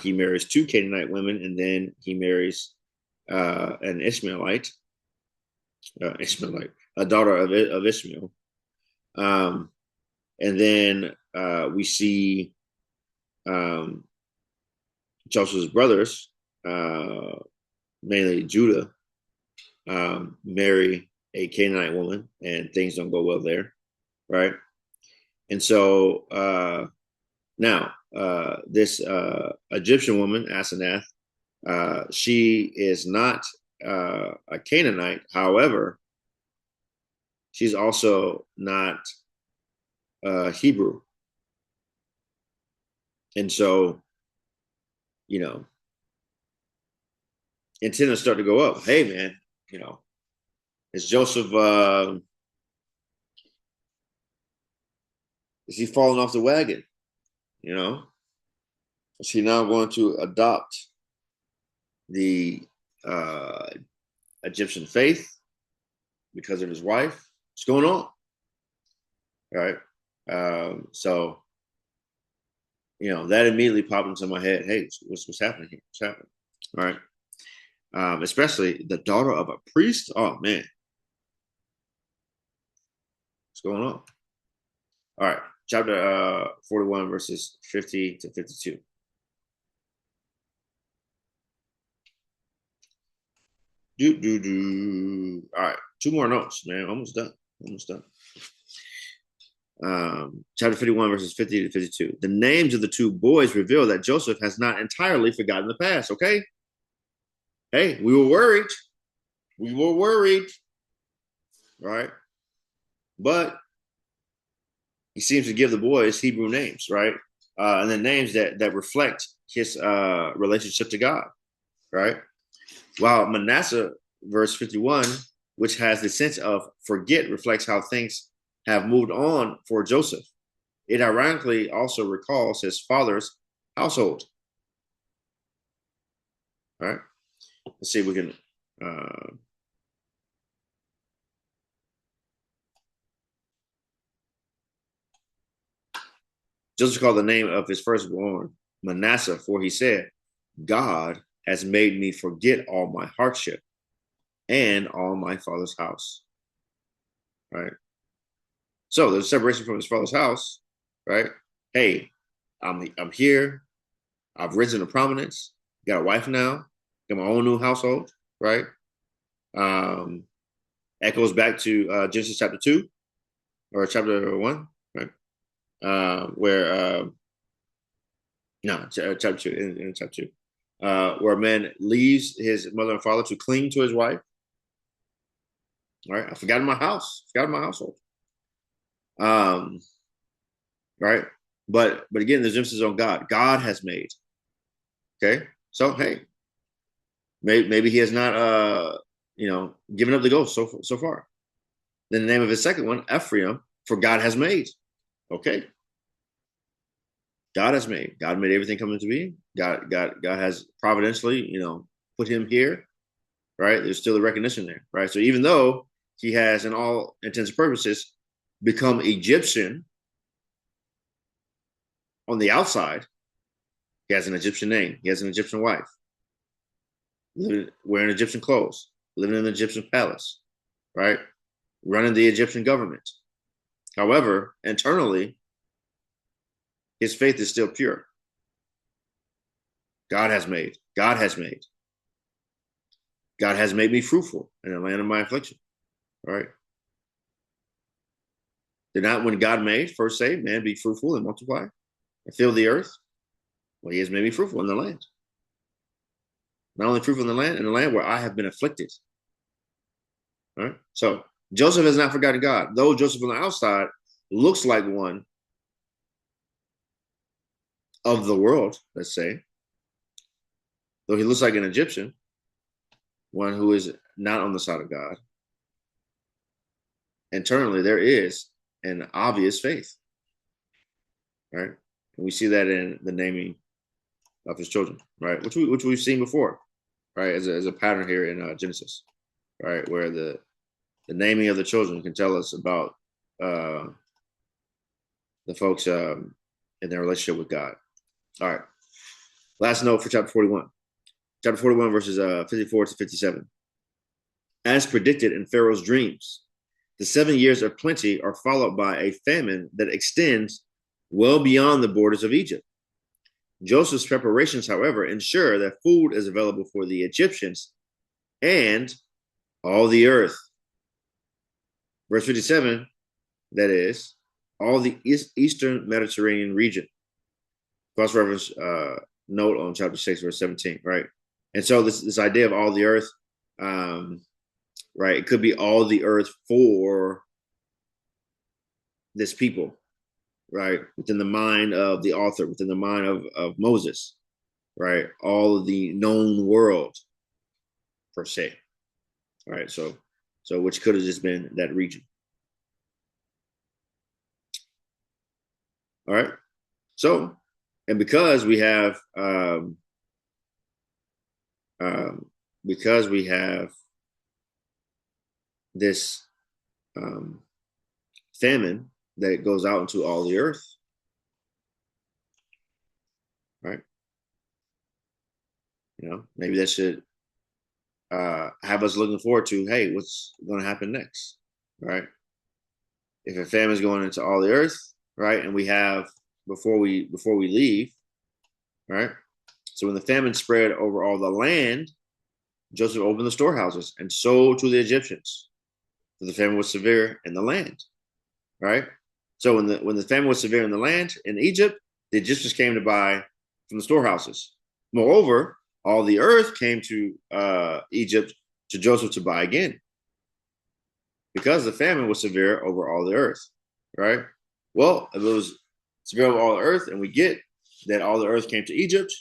He marries two Canaanite women, and then he marries an Ishmaelite, a daughter of Ishmael. And then we see Joseph's brothers, mainly Judah, marry a Canaanite woman, and things don't go well there, right? And so now this Egyptian woman, Asenath, she is not a Canaanite. However, she's also not Hebrew. And so, you know, antennas start to go up. Hey, man, you know, is Joseph, is he falling off the wagon? You know, is he now going to adopt the uh, Egyptian faith because of his wife? What's going on? All right. So, you know, that immediately popped into my head. Hey, what's happening here? What's happening? All right. Especially the daughter of a priest. Oh man, what's going on? All right, chapter 41, verses 50 to 52. All right, two more notes, man. Almost done. Almost done. Chapter 51, verses 50 to 52. The names of the two boys reveal that Joseph has not entirely forgotten the past. Okay. Hey, we were worried. We were worried. Right. But he seems to give the boys Hebrew names, right? And then names that reflect his relationship to God, right? While Manasseh, verse 51, which has the sense of forget, reflects how things have moved on for Joseph. It ironically also recalls his father's household. All right. Let's see if we can. Joseph called the name of his firstborn Manasseh, for he said, God has made me forget all my hardship and all my father's house. Right. So there's separation from his father's house, right? Hey, I'm here. I've risen to prominence. Got a wife now. Got my own new household, right? Echoes back to Genesis chapter 2 or chapter 1, right? Where no, chapter 2, in chapter 2, where a man leaves his mother and father to cling to his wife. All right, I forgot my house, forgot my household. Right, but again, there's emphasis on God. God has made. Okay, so hey, maybe he has not given up the ghost so far. Then the name of his second one, Ephraim, for God has made. Okay, God has made. God made everything come into being. God has providentially, put him here. Right, there's still a recognition there. Right, so even though he has, in all intents and purposes, become Egyptian on the outside, he has an Egyptian name. He has an Egyptian wife, wearing Egyptian clothes, living in an Egyptian palace, right? Running the Egyptian government. However, internally, his faith is still pure. God has made. God has made. God has made me fruitful in the land of my affliction. All right. Did not when God made, first say, man, be fruitful and multiply and fill the earth? Well, he has made me fruitful in the land. Not only fruitful in the land where I have been afflicted. All right. So Joseph has not forgotten God. Though Joseph on the outside looks like one of the world, let's say, though he looks like an Egyptian, one who is not on the side of God, internally there is an obvious faith. Right. And we see that in the naming of his children, right? Which we've seen before, right? As a pattern here in Genesis, right? Where the naming of the children can tell us about the folks in their relationship with God. All right. Last note for chapter 41. Chapter 41, verses 54 to 57. As predicted in Pharaoh's dreams, the 7 years of plenty are followed by a famine that extends well beyond the borders of Egypt. Joseph's preparations, however, ensure that food is available for the Egyptians and all the earth. Verse 57, that is, all the Eastern Mediterranean region. Cross-reference note on chapter 6, verse 17, right? And so this idea of all the earth, right, it could be all the earth for this people, right? Within the mind of the author, within the mind of Moses, right? All of the known world, per se, right? So which could have just been that region. All right. So, and um, because we have this um, famine that goes out into all the earth, right? Maybe that should have us looking forward to, hey, what's going to happen next, right? If a famine is going into all the earth, right, and we have before we leave, right? So when the famine spread over all the land, Joseph opened the storehouses and sold to the Egyptians. For the famine was severe in the land, right? So when the famine was severe in the land in Egypt, the Egyptians came to buy from the storehouses. Moreover, all the earth came to Egypt to Joseph to buy again, because the famine was severe over all the earth, right? Well, if it was severe over all the earth, and we get that all the earth came to Egypt,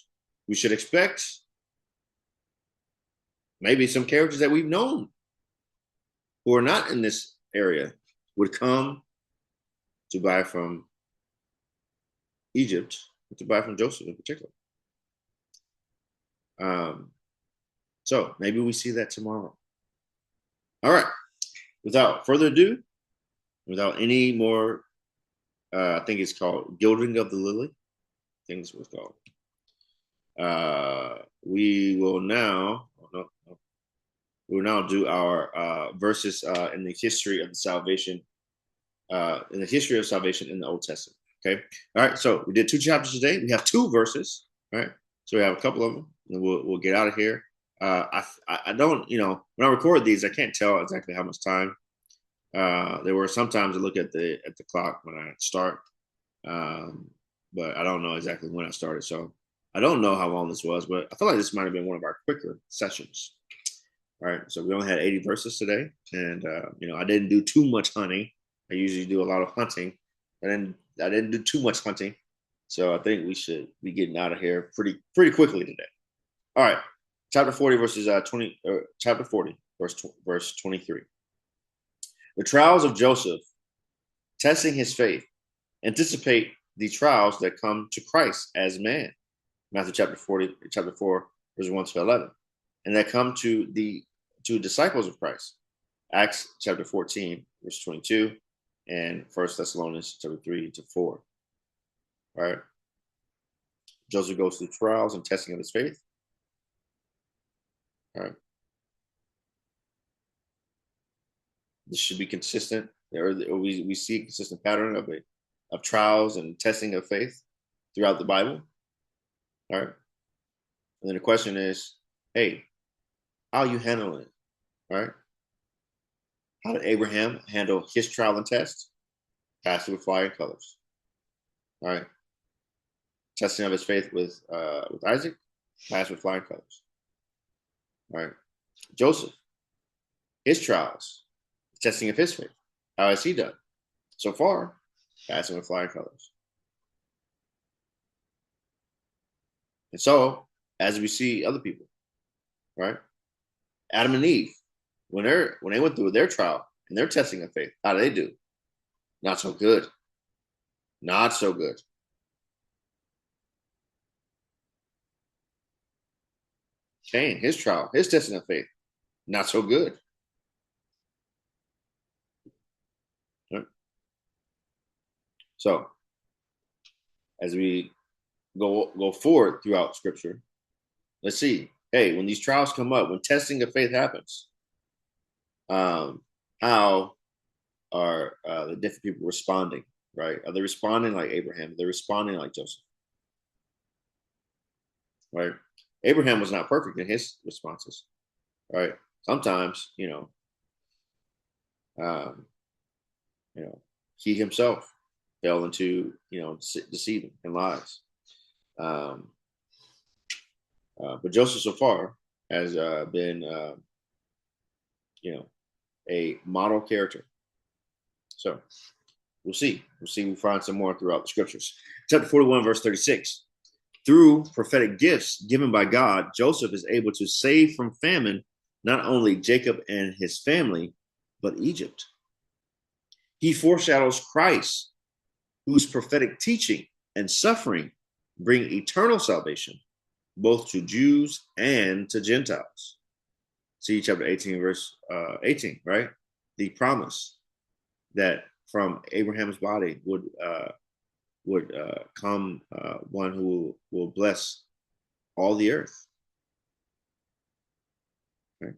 we should expect maybe some characters that we've known who are not in this area would come to buy from Egypt, to buy from Joseph in particular. So maybe we see that tomorrow. All right. Without further ado, without any more, I think it's called Gilding of the Lily. I think that's what it's called. We will now, we will now do our verses in the history of the salvation, in the history of salvation in the Old Testament. Okay. All right. So we did 2 chapters today. We have 2 verses. All right. So we have a couple of them, and we'll get out of here. I don't, when I record these, I can't tell exactly how much time. There were sometimes I look at the clock when I start, but I don't know exactly when I started. So I don't know how long this was, but I feel like this might have been one of our quicker sessions. All right, so we only had 80 verses today, and I didn't do too much hunting. I usually do a lot of hunting, and I didn't do too much hunting, so I think we should be getting out of here pretty quickly today. All right, chapter 40 verses 20. Chapter 40 verse 23. The trials of Joseph, testing his faith, anticipate the trials that come to Christ as man. Matthew chapter 4, verse 1 to 11. And that come to the disciples of Christ. Acts chapter 14, verse 22, and 1 Thessalonians chapter 3 to 4. All right. Joseph goes through trials and testing of his faith. All right. This should be consistent. We see a consistent pattern of trials and testing of faith throughout the Bible. All right. And then the question is, hey, how are you handling it? All right. How did Abraham handle his trial and test? Passed it with flying colors. All right. Testing of his faith with Isaac, passed with flying colors. All right. Joseph, his trials, testing of his faith. How has he done? So far, passing with flying colors. And so, as we see other people, right? Adam and Eve, when they went through their trial and their testing of faith, how do they do? Not so good. Not so good. Cain, his trial, his testing of faith, not so good. Right? So, as we go forward throughout Scripture, let's see. Hey, when these trials come up, when testing of faith happens, how are the different people responding? Right? Are they responding like Abraham? Are they responding like Joseph? Right? Abraham was not perfect in his responses. Right? Sometimes, um, he himself fell into, deceiving and lies. But Joseph so far has been, a model character. So We'll see. We'll find some more throughout the scriptures. Chapter 41, verse 36. Through prophetic gifts given by God, Joseph is able to save from famine not only Jacob and his family, but Egypt. He foreshadows Christ, whose prophetic teaching and suffering bring eternal salvation, both to Jews and to Gentiles. See chapter 18, verse 18, right? The promise that from Abraham's body would come one who will bless all the earth. Right?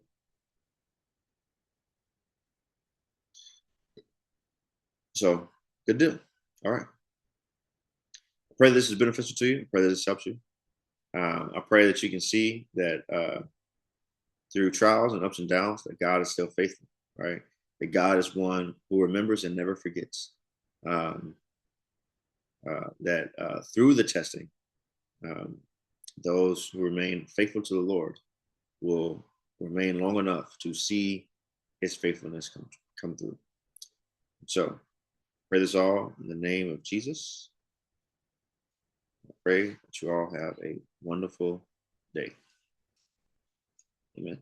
So, good deal. All right. I pray this is beneficial to you. I pray that this helps you. I pray that you can see that through trials and ups and downs, that God is still faithful, right? That God is one who remembers and never forgets. That through the testing, those who remain faithful to the Lord will remain long enough to see his faithfulness come through. So, pray this all in the name of Jesus. I pray that you all have a wonderful day. Amen.